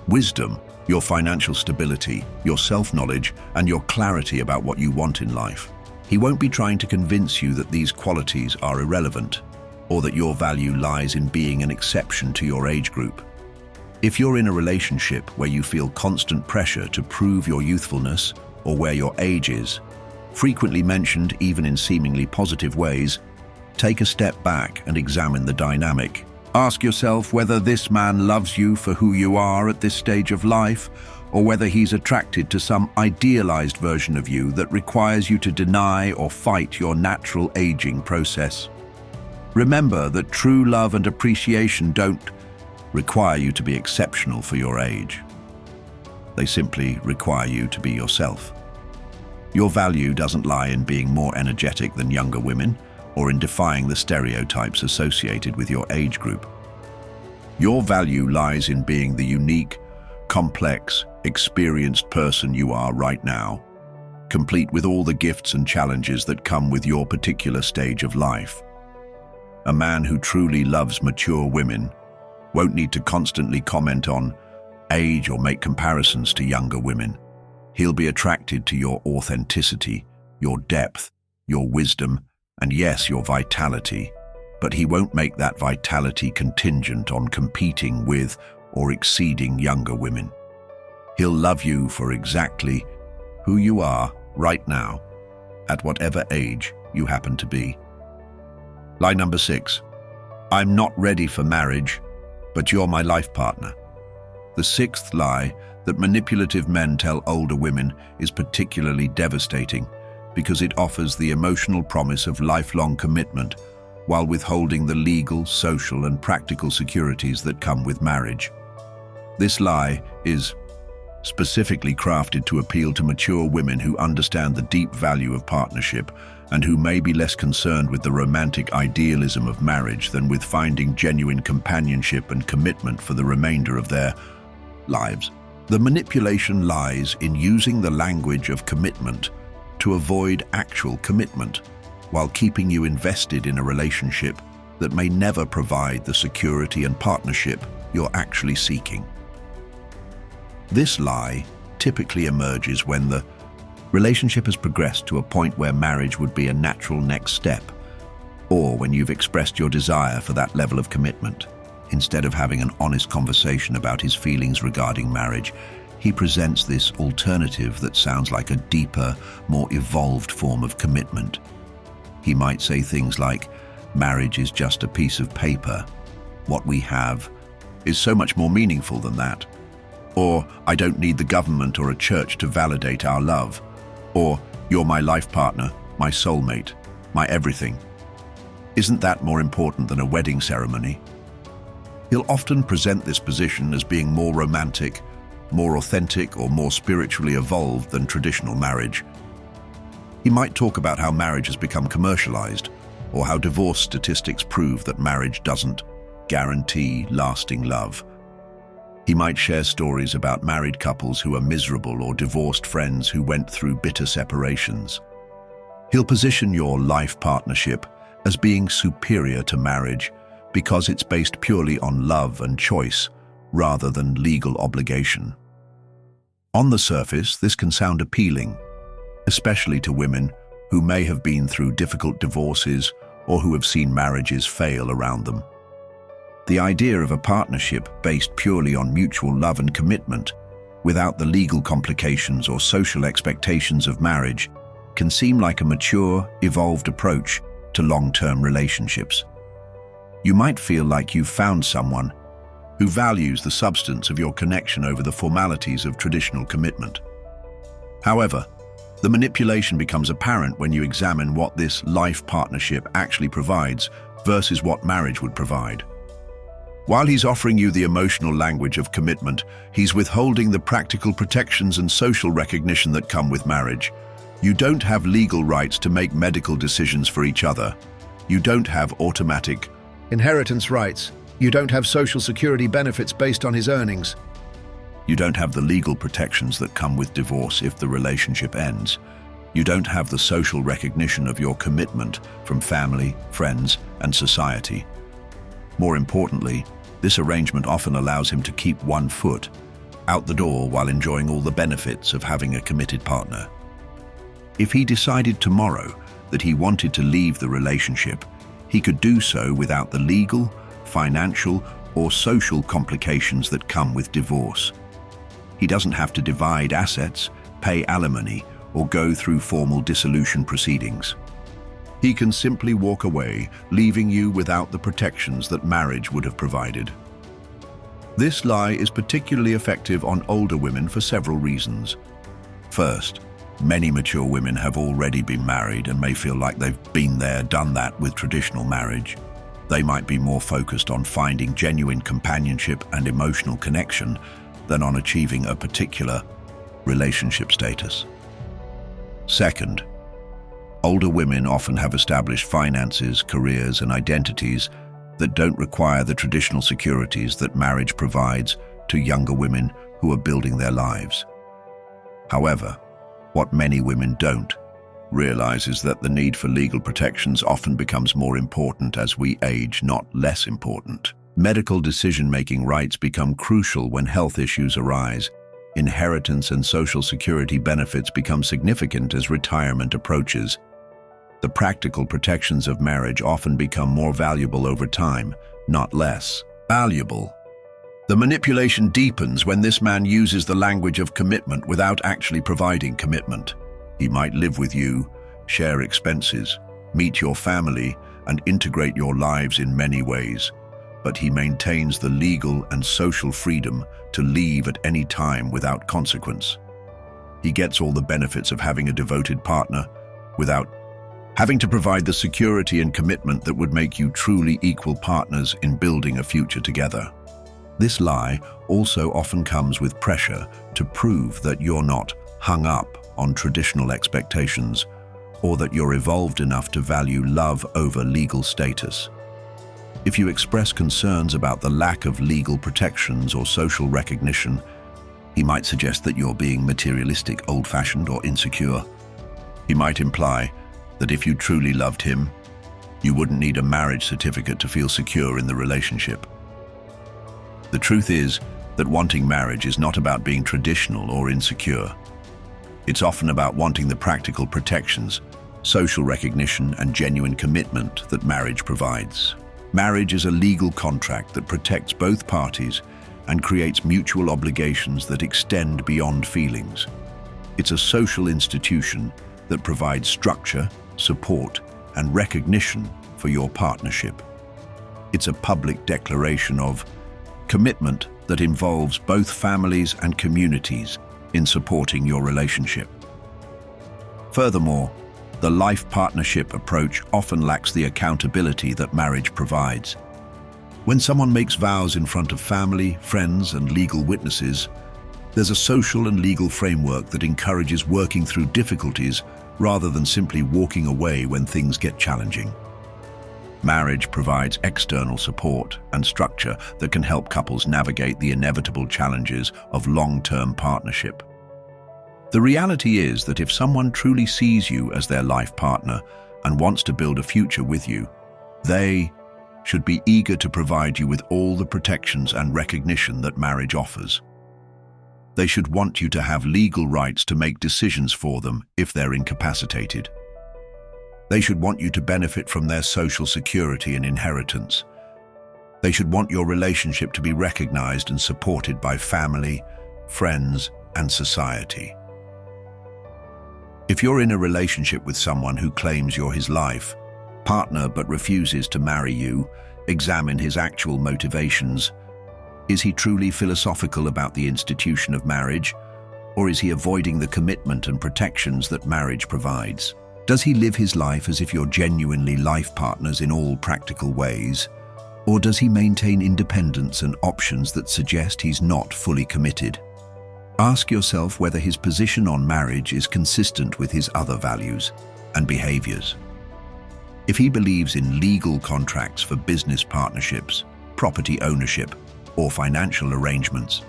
[SPEAKER 1] wisdom, your financial stability, your self-knowledge, and your clarity about what you want in life. He won't be trying to convince you that these qualities are irrelevant, or that your value lies in being an exception to your age group. If you're in a relationship where you feel constant pressure to prove your youthfulness, or where your age is frequently mentioned even in seemingly positive ways, take a step back and examine the dynamic. Ask yourself whether this man loves you for who you are at this stage of life, or whether he's attracted to some idealized version of you that requires you to deny or fight your natural aging process. Remember that true love and appreciation don't require you to be exceptional for your age. They simply require you to be yourself. Your value doesn't lie in being more energetic than younger women, or in defying the stereotypes associated with your age group. Your value lies in being the unique, complex, experienced person you are right now, complete with all the gifts and challenges that come with your particular stage of life. A man who truly loves mature women won't need to constantly comment on age or make comparisons to younger women. He'll be attracted to your authenticity, your depth, your wisdom, and yes, your vitality, but he won't make that vitality contingent on competing with or exceeding younger women. He'll love you for exactly who you are right now, at whatever age you happen to be. Lie number 6. I'm not ready for marriage, but you're my life partner. The sixth lie that manipulative men tell older women is particularly devastating because it offers the emotional promise of lifelong commitment while withholding the legal, social, and practical securities that come with marriage. This lie is specifically crafted to appeal to mature women who understand the deep value of partnership and who may be less concerned with the romantic idealism of marriage than with finding genuine companionship and commitment for the remainder of their lives. The manipulation lies in using the language of commitment to avoid actual commitment, while keeping you invested in a relationship that may never provide the security and partnership you're actually seeking. This lie typically emerges when the relationship has progressed to a point where marriage would be a natural next step, or when you've expressed your desire for that level of commitment. Instead of having an honest conversation about his feelings regarding marriage, he presents this alternative that sounds like a deeper, more evolved form of commitment. He might say things like, "Marriage is just a piece of paper. What we have is so much more meaningful than that." Or, "I don't need the government or a church to validate our love." Or, "You're my life partner, my soulmate, my everything. Isn't that more important than a wedding ceremony?" He'll often present this position as being more romantic, more authentic, or more spiritually evolved than traditional marriage. He might talk about how marriage has become commercialized, or how divorce statistics prove that marriage doesn't guarantee lasting love. He might share stories about married couples who are miserable or divorced friends who went through bitter separations. He'll position your life partnership as being superior to marriage because it's based purely on love and choice rather than legal obligation. On the surface, this can sound appealing, especially to women who may have been through difficult divorces or who have seen marriages fail around them. The idea of a partnership based purely on mutual love and commitment, without the legal complications or social expectations of marriage, can seem like a mature, evolved approach to long-term relationships. You might feel like you've found someone who values the substance of your connection over the formalities of traditional commitment. However, the manipulation becomes apparent when you examine what this life partnership actually provides versus what marriage would provide. While he's offering you the emotional language of commitment, he's withholding the practical protections and social recognition that come with marriage. You don't have legal rights to make medical decisions for each other. You don't have automatic
[SPEAKER 2] inheritance rights. You don't have social security benefits based on his earnings.
[SPEAKER 1] You don't have the legal protections that come with divorce if the relationship ends. You don't have the social recognition of your commitment from family, friends, and society. More importantly, this arrangement often allows him to keep one foot out the door while enjoying all the benefits of having a committed partner. If he decided tomorrow that he wanted to leave the relationship, he could do so without the legal, financial, or social complications that come with divorce. He doesn't have to divide assets, pay alimony, or go through formal dissolution proceedings. He can simply walk away, leaving you without the protections that marriage would have provided. This lie is particularly effective on older women for several reasons. First, many mature women have already been married and may feel like they've been there, done that with traditional marriage. They might be more focused on finding genuine companionship and emotional connection than on achieving a particular relationship status. Second, older women often have established finances, careers, and identities that don't require the traditional securities that marriage provides to younger women who are building their lives. However, what many women don't realize is that the need for legal protections often becomes more important as we age, not less important. Medical decision-making rights become crucial when health issues arise. Inheritance and social security benefits become significant as retirement approaches. The practical protections of marriage often become more valuable over time, not less valuable. The manipulation deepens when this man uses the language of commitment without actually providing commitment. He might live with you, share expenses, meet your family, and integrate your lives in many ways, but he maintains the legal and social freedom to leave at any time without consequence. He gets all the benefits of having a devoted partner without having to provide the security and commitment that would make you truly equal partners in building a future together. This lie also often comes with pressure to prove that you're not hung up on traditional expectations or that you're evolved enough to value love over legal status. If you express concerns about the lack of legal protections or social recognition, he might suggest that you're being materialistic, old-fashioned, or insecure. He might imply that if you truly loved him, you wouldn't need a marriage certificate to feel secure in the relationship. The truth is that wanting marriage is not about being traditional or insecure. It's often about wanting the practical protections, social recognition, and genuine commitment that marriage provides. Marriage is a legal contract that protects both parties and creates mutual obligations that extend beyond feelings. It's a social institution that provides structure, support, and recognition for your partnership. It's a public declaration of commitment that involves both families and communities in supporting your relationship. Furthermore, the life partnership approach often lacks the accountability that marriage provides. When someone makes vows in front of family, friends, and legal witnesses, there's a social and legal framework that encourages working through difficulties rather than simply walking away when things get challenging. Marriage provides external support and structure that can help couples navigate the inevitable challenges of long-term partnership. The reality is that if someone truly sees you as their life partner and wants to build a future with you, they should be eager to provide you with all the protections and recognition that marriage offers. They should want you to have legal rights to make decisions for them if they're incapacitated. They should want you to benefit from their social security and inheritance. They should want your relationship to be recognized and supported by family, friends, and society. If you're in a relationship with someone who claims you're his life, partner but refuses to marry you, examine his actual motivations. Is he truly philosophical about the institution of marriage, or is he avoiding the commitment and protections that marriage provides? Does he live his life as if you're genuinely life partners in all practical ways, or does he maintain independence and options that suggest he's not fully committed? Ask yourself whether his position on marriage is consistent with his other values and behaviors. If he believes in legal contracts for business partnerships, property ownership, or financial arrangements,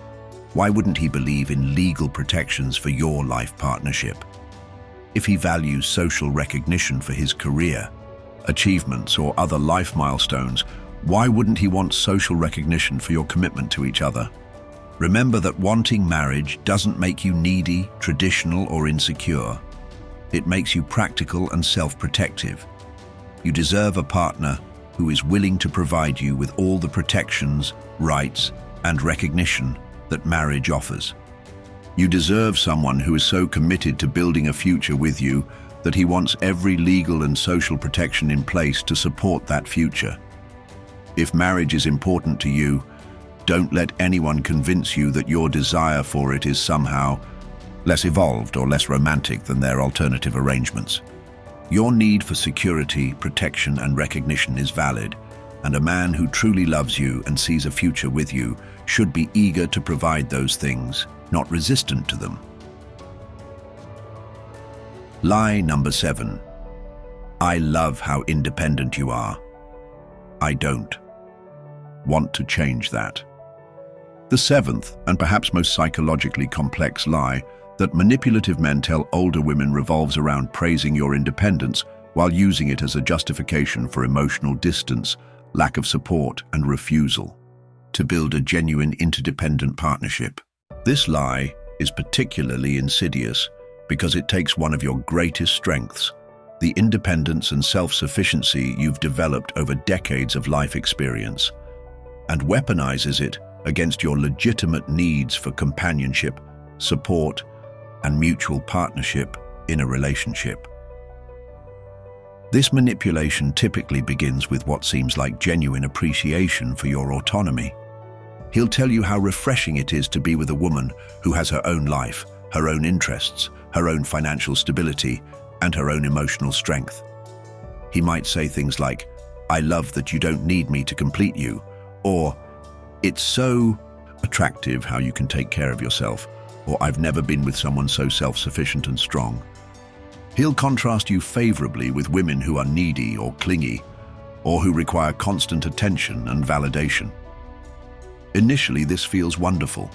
[SPEAKER 1] why wouldn't he believe in legal protections for your life partnership? If he values social recognition for his career, achievements, or other life milestones, why wouldn't he want social recognition for your commitment to each other? Remember that wanting marriage doesn't make you needy, traditional, or insecure. It makes you practical and self-protective. You deserve a partner who is willing to provide you with all the protections, rights, and recognition that marriage offers. You deserve someone who is so committed to building a future with you that he wants every legal and social protection in place to support that future. If marriage is important to you, don't let anyone convince you that your desire for it is somehow less evolved or less romantic than their alternative arrangements. Your need for security, protection, and recognition is valid, and a man who truly loves you and sees a future with you should be eager to provide those things, not resistant to them. Lie number 7. I love how independent you are. I don't. Want to change that. The 7th, and perhaps most psychologically complex lie that manipulative men tell older women revolves around praising your independence while using it as a justification for emotional distance, lack of support, and refusal to build a genuine interdependent partnership. This lie is particularly insidious because it takes one of your greatest strengths, the independence and self-sufficiency you've developed over decades of life experience, and weaponizes it against your legitimate needs for companionship, support, and mutual partnership in a relationship. This manipulation typically begins with what seems like genuine appreciation for your autonomy. He'll tell you how refreshing it is to be with a woman who has her own life, her own interests, her own financial stability, and her own emotional strength. He might say things like, "I love that you don't need me to complete you," or "It's so attractive how you can take care of yourself," or "I've never been with someone so self-sufficient and strong." He'll contrast you favorably with women who are needy or clingy, or who require constant attention and validation. Initially, this feels wonderful.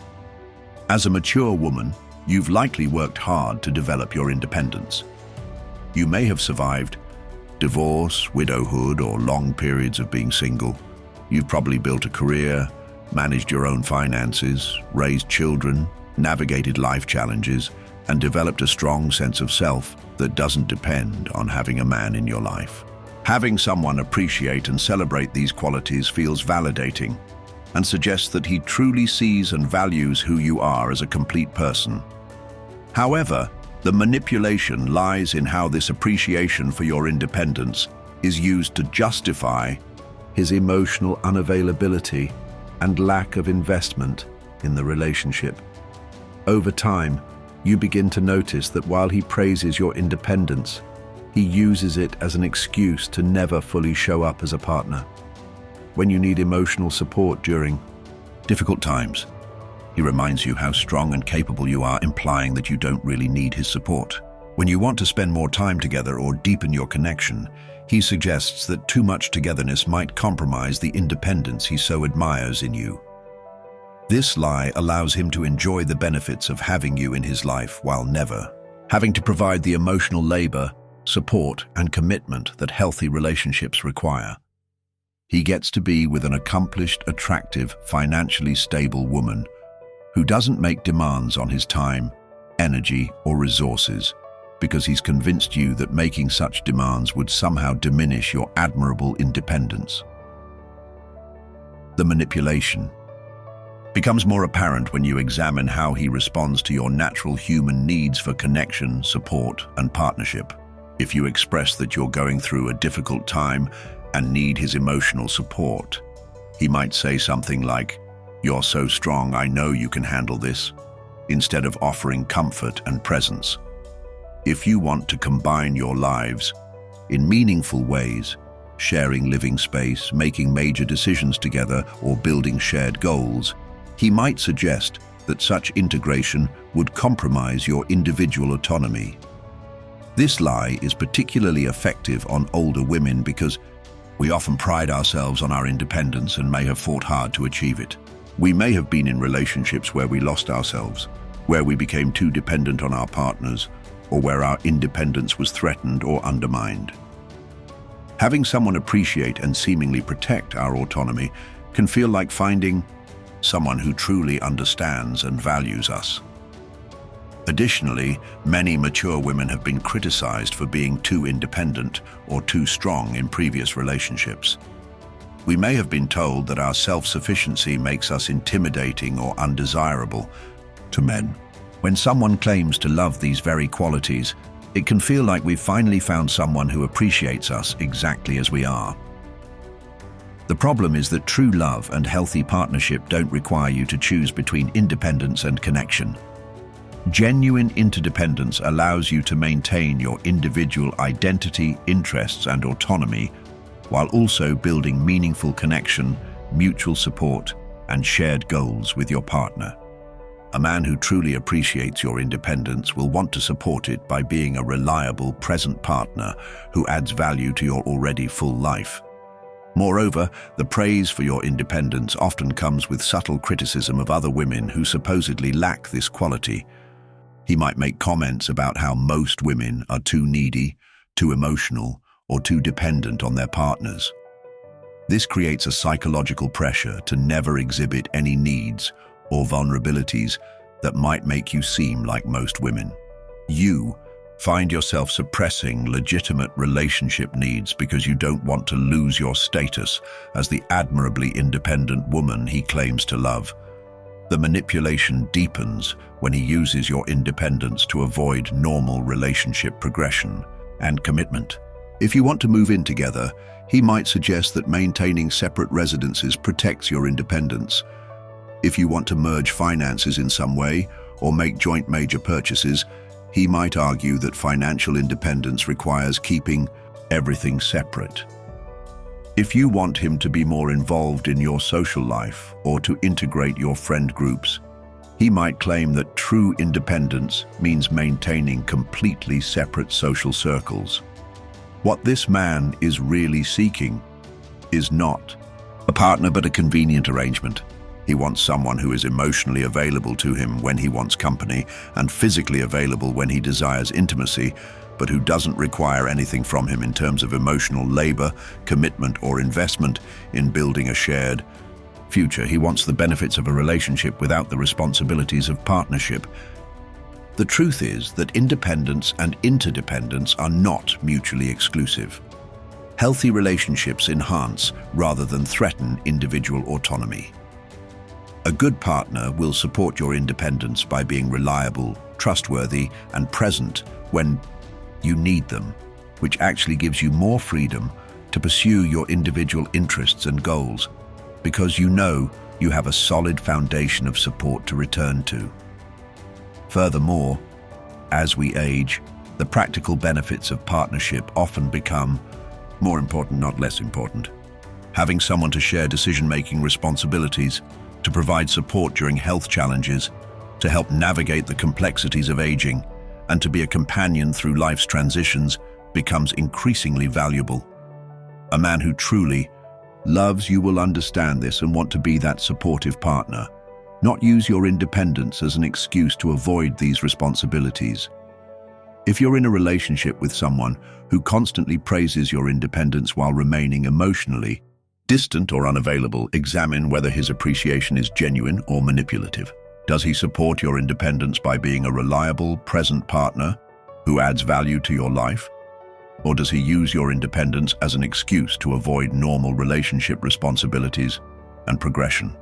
[SPEAKER 1] As a mature woman, you've likely worked hard to develop your independence. You may have survived divorce, widowhood, or long periods of being single. You've probably built a career, managed your own finances, raised children, navigated life challenges, and developed a strong sense of self that doesn't depend on having a man in your life. Having someone appreciate and celebrate these qualities feels validating and suggests that he truly sees and values who you are as a complete person. However, the manipulation lies in how this appreciation for your independence is used to justify his emotional unavailability and lack of investment in the relationship. Over time, you begin to notice that while he praises your independence, he uses it as an excuse to never fully show up as a partner. When you need emotional support during difficult times, he reminds you how strong and capable you are, implying that you don't really need his support. When you want to spend more time together or deepen your connection, he suggests that too much togetherness might compromise the independence he so admires in you. This lie allows him to enjoy the benefits of having you in his life while never having to provide the emotional labor, support, and commitment that healthy relationships require. He gets to be with an accomplished, attractive, financially stable woman who doesn't make demands on his time, energy, or resources because he's convinced you that making such demands would somehow diminish your admirable independence. The manipulation becomes more apparent when you examine how he responds to your natural human needs for connection, support, and partnership. If you express that you're going through a difficult time and need his emotional support, he might say something like, "You're so strong, I know you can handle this," instead of offering comfort and presence. If you want to combine your lives in meaningful ways, sharing living space, making major decisions together, or building shared goals, he might suggest that such integration would compromise your individual autonomy. This lie is particularly effective on older women because we often pride ourselves on our independence and may have fought hard to achieve it. We may have been in relationships where we lost ourselves, where we became too dependent on our partners, or where our independence was threatened or undermined. Having someone appreciate and seemingly protect our autonomy can feel like finding someone who truly understands and values us. Additionally, many mature women have been criticized for being too independent or too strong in previous relationships. We may have been told that our self-sufficiency makes us intimidating or undesirable to men. When someone claims to love these very qualities, it can feel like we've finally found someone who appreciates us exactly as we are. The problem is that true love and healthy partnership don't require you to choose between independence and connection. Genuine interdependence allows you to maintain your individual identity, interests, and autonomy, while also building meaningful connection, mutual support, and shared goals with your partner. A man who truly appreciates your independence will want to support it by being a reliable, present partner who adds value to your already full life. Moreover, the praise for your independence often comes with subtle criticism of other women who supposedly lack this quality. He might make comments about how most women are too needy, too emotional, or too dependent on their partners. This creates a psychological pressure to never exhibit any needs or vulnerabilities that might make you seem like most women. You find yourself suppressing legitimate relationship needs because you don't want to lose your status as the admirably independent woman he claims to love. The manipulation deepens when he uses your independence to avoid normal relationship progression and commitment. If you want to move in together, he might suggest that maintaining separate residences protects your independence. If you want to merge finances in some way or make joint major purchases, he might argue that financial independence requires keeping everything separate. If you want him to be more involved in your social life or to integrate your friend groups, he might claim that true independence means maintaining completely separate social circles. What this man is really seeking is not a partner but a convenient arrangement. He wants someone who is emotionally available to him when he wants company and physically available when he desires intimacy, but who doesn't require anything from him in terms of emotional labor, commitment, or investment in building a shared future. He wants the benefits of a relationship without the responsibilities of partnership. The truth is that independence and interdependence are not mutually exclusive. Healthy relationships enhance rather than threaten individual autonomy. A good partner will support your independence by being reliable, trustworthy, and present when you need them, which actually gives you more freedom to pursue your individual interests and goals, because you know you have a solid foundation of support to return to. Furthermore, as we age, the practical benefits of partnership often become more important, not less important. Having someone to share decision-making responsibilities, to provide support during health challenges, to help navigate the complexities of aging, and to be a companion through life's transitions becomes increasingly valuable. A man who truly loves you will understand this and want to be that supportive partner, not use your independence as an excuse to avoid these responsibilities. If you're in a relationship with someone who constantly praises your independence while remaining emotionally distant or unavailable, examine whether his appreciation is genuine or manipulative. Does he support your independence by being a reliable, present partner who adds value to your life? Or does he use your independence as an excuse to avoid normal relationship responsibilities and progression?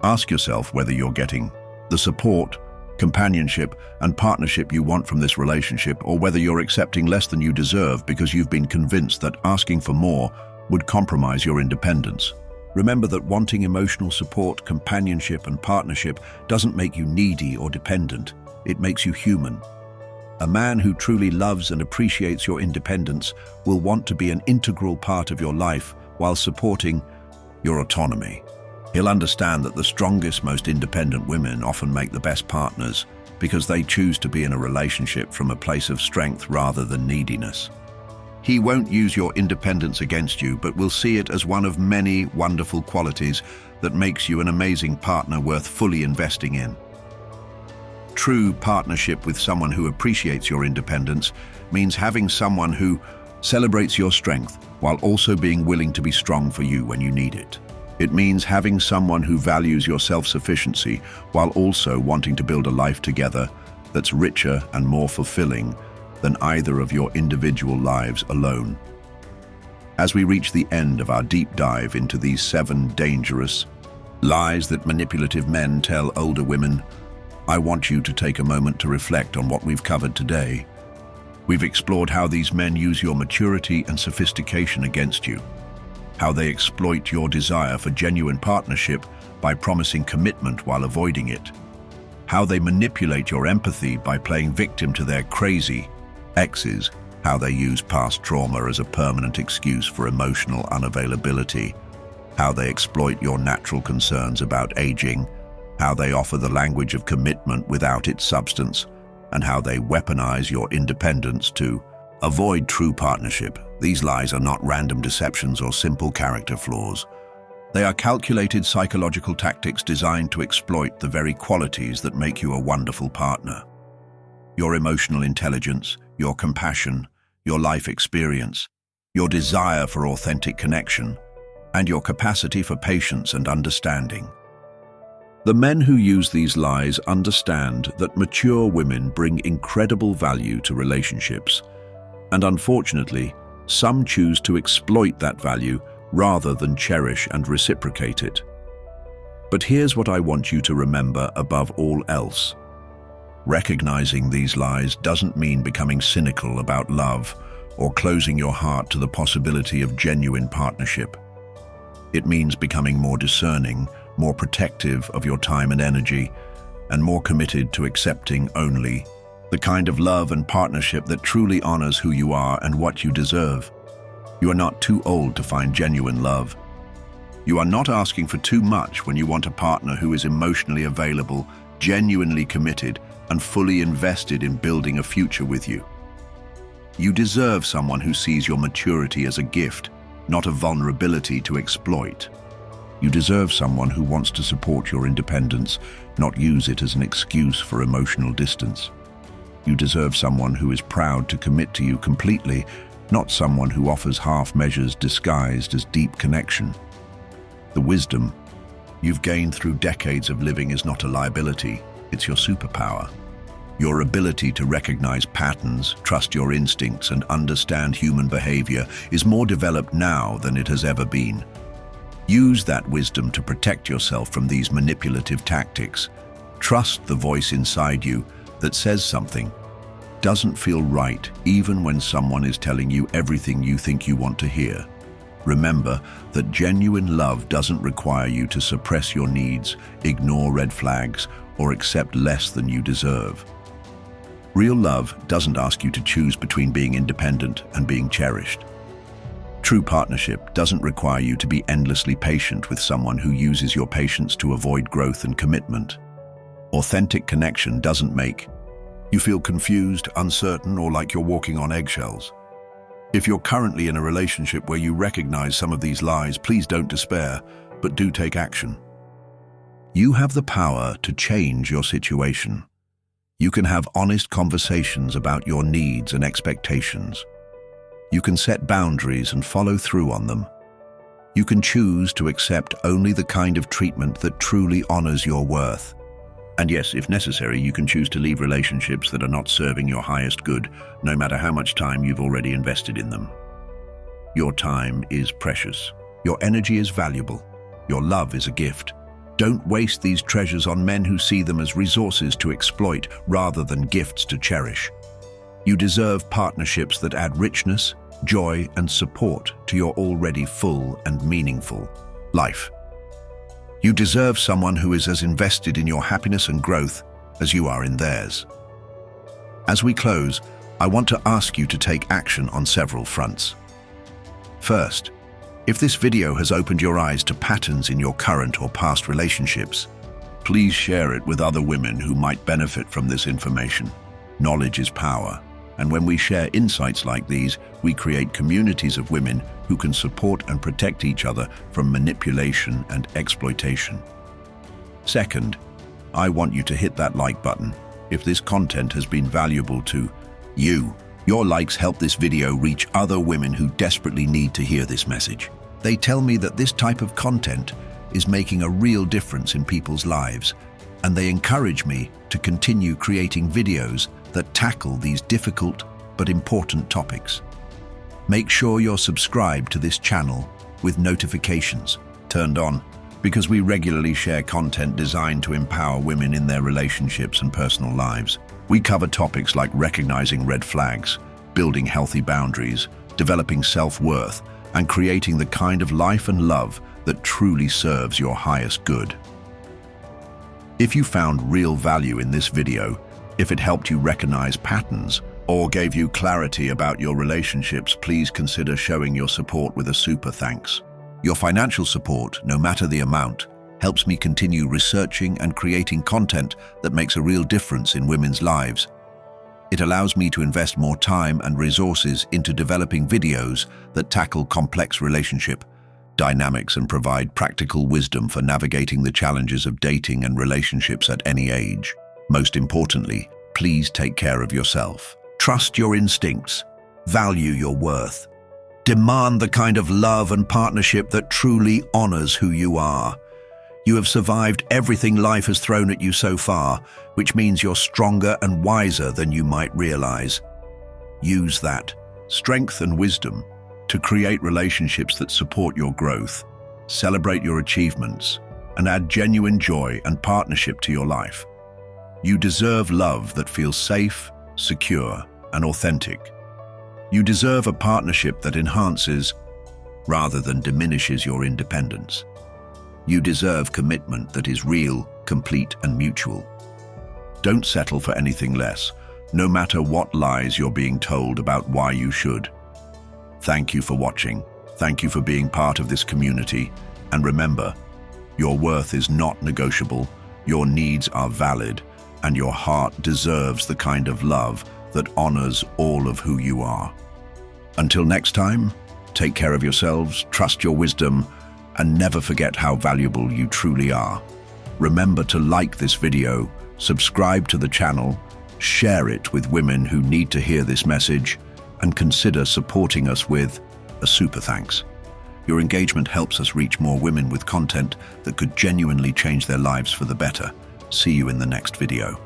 [SPEAKER 1] Ask yourself whether you're getting the support companionship, and partnership you want from this relationship, or whether you're accepting less than you deserve because you've been convinced that asking for more would compromise your independence. Remember that wanting emotional support, companionship, and partnership doesn't make you needy or dependent. It makes you human. A man who truly loves and appreciates your independence will want to be an integral part of your life while supporting your autonomy. He'll understand that the strongest, most independent women often make the best partners because they choose to be in a relationship from a place of strength rather than neediness. He won't use your independence against you, but will see it as one of many wonderful qualities that makes you an amazing partner worth fully investing in. True partnership with someone who appreciates your independence means having someone who celebrates your strength while also being willing to be strong for you when you need it. It means having someone who values your self-sufficiency while also wanting to build a life together that's richer and more fulfilling than either of your individual lives alone. As we reach the end of our deep dive into these 7 dangerous lies that manipulative men tell older women, I want you to take a moment to reflect on what we've covered today. We've explored how these men use your maturity and sophistication against you, how they exploit your desire for genuine partnership by promising commitment while avoiding it, how they manipulate your empathy by playing victim to their crazy exes, how they use past trauma as a permanent excuse for emotional unavailability, how they exploit your natural concerns about aging, how they offer the language of commitment without its substance, and how they weaponize your independence to avoid true partnership. These lies are not random deceptions or simple character flaws. They are calculated psychological tactics designed to exploit the very qualities that make you a wonderful partner. Your emotional intelligence, your compassion, your life experience, your desire for authentic connection, and your capacity for patience and understanding. The men who use these lies understand that mature women bring incredible value to relationships, and unfortunately, some choose to exploit that value rather than cherish and reciprocate it. But here's what I want you to remember above all else. Recognizing these lies doesn't mean becoming cynical about love or closing your heart to the possibility of genuine partnership. It means becoming more discerning, more protective of your time and energy, and more committed to accepting only the kind of love and partnership that truly honors who you are and what you deserve. You are not too old to find genuine love. You are not asking for too much when you want a partner who is emotionally available, genuinely committed, and fully invested in building a future with you. You deserve someone who sees your maturity as a gift, not a vulnerability to exploit. You deserve someone who wants to support your independence, not use it as an excuse for emotional distance. You deserve someone who is proud to commit to you completely, not someone who offers half measures disguised as deep connection. The wisdom you've gained through decades of living is not a liability, it's your superpower. Your ability to recognize patterns, trust your instincts, and understand human behavior is more developed now than it has ever been. Use that wisdom to protect yourself from these manipulative tactics. Trust the voice inside you that says something doesn't feel right, even when someone is telling you everything you think you want to hear. Remember that genuine love doesn't require you to suppress your needs, ignore red flags, or accept less than you deserve. Real love doesn't ask you to choose between being independent and being cherished. True partnership doesn't require you to be endlessly patient with someone who uses your patience to avoid growth and commitment. Authentic connection doesn't make you feel confused, uncertain, or like you're walking on eggshells. If you're currently in a relationship where you recognize some of these lies, please don't despair, but do take action. You have the power to change your situation. You can have honest conversations about your needs and expectations. You can set boundaries and follow through on them. You can choose to accept only the kind of treatment that truly honors your worth. And yes, if necessary, you can choose to leave relationships that are not serving your highest good, no matter how much time you've already invested in them. Your time is precious. Your energy is valuable. Your love is a gift. Don't waste these treasures on men who see them as resources to exploit rather than gifts to cherish. You deserve partnerships that add richness, joy, and support to your already full and meaningful life. You deserve someone who is as invested in your happiness and growth as you are in theirs. As we close, I want to ask you to take action on several fronts. First, if this video has opened your eyes to patterns in your current or past relationships, please share it with other women who might benefit from this information. Knowledge is power, and when we share insights like these, we create communities of women who can support and protect each other from manipulation and exploitation. Second, I want you to hit that like button if this content has been valuable to you. Your likes help this video reach other women who desperately need to hear this message. They tell me that this type of content is making a real difference in people's lives, and they encourage me to continue creating videos that tackle these difficult but important topics. Make sure you're subscribed to this channel with notifications turned on, because we regularly share content designed to empower women in their relationships and personal lives. We cover topics like recognizing red flags, building healthy boundaries, developing self-worth, and creating the kind of life and love that truly serves your highest good. If you found real value in this video, if it helped you recognize patterns or gave you clarity about your relationships, please consider showing your support with a super thanks. Your financial support, no matter the amount, helps me continue researching and creating content that makes a real difference in women's lives. It allows me to invest more time and resources into developing videos that tackle complex relationship dynamics and provide practical wisdom for navigating the challenges of dating and relationships at any age. Most importantly, please take care of yourself. Trust your instincts. Value your worth. Demand the kind of love and partnership that truly honors who you are. You have survived everything life has thrown at you so far, which means you're stronger and wiser than you might realize. Use that strength and wisdom to create relationships that support your growth, celebrate your achievements, and add genuine joy and partnership to your life. You deserve love that feels safe, secure, and authentic. You deserve a partnership that enhances rather than diminishes your independence. You deserve commitment that is real, complete, and mutual. Don't settle for anything less, no matter what lies you're being told about why you should. Thank you for watching. Thank you for being part of this community. And remember, your worth is not negotiable, your needs are valid, and your heart deserves the kind of love that honors all of who you are. Until next time, take care of yourselves, trust your wisdom, and never forget how valuable you truly are. Remember to like this video, subscribe to the channel, share it with women who need to hear this message, and consider supporting us with a super thanks. Your engagement helps us reach more women with content that could genuinely change their lives for the better. See you in the next video.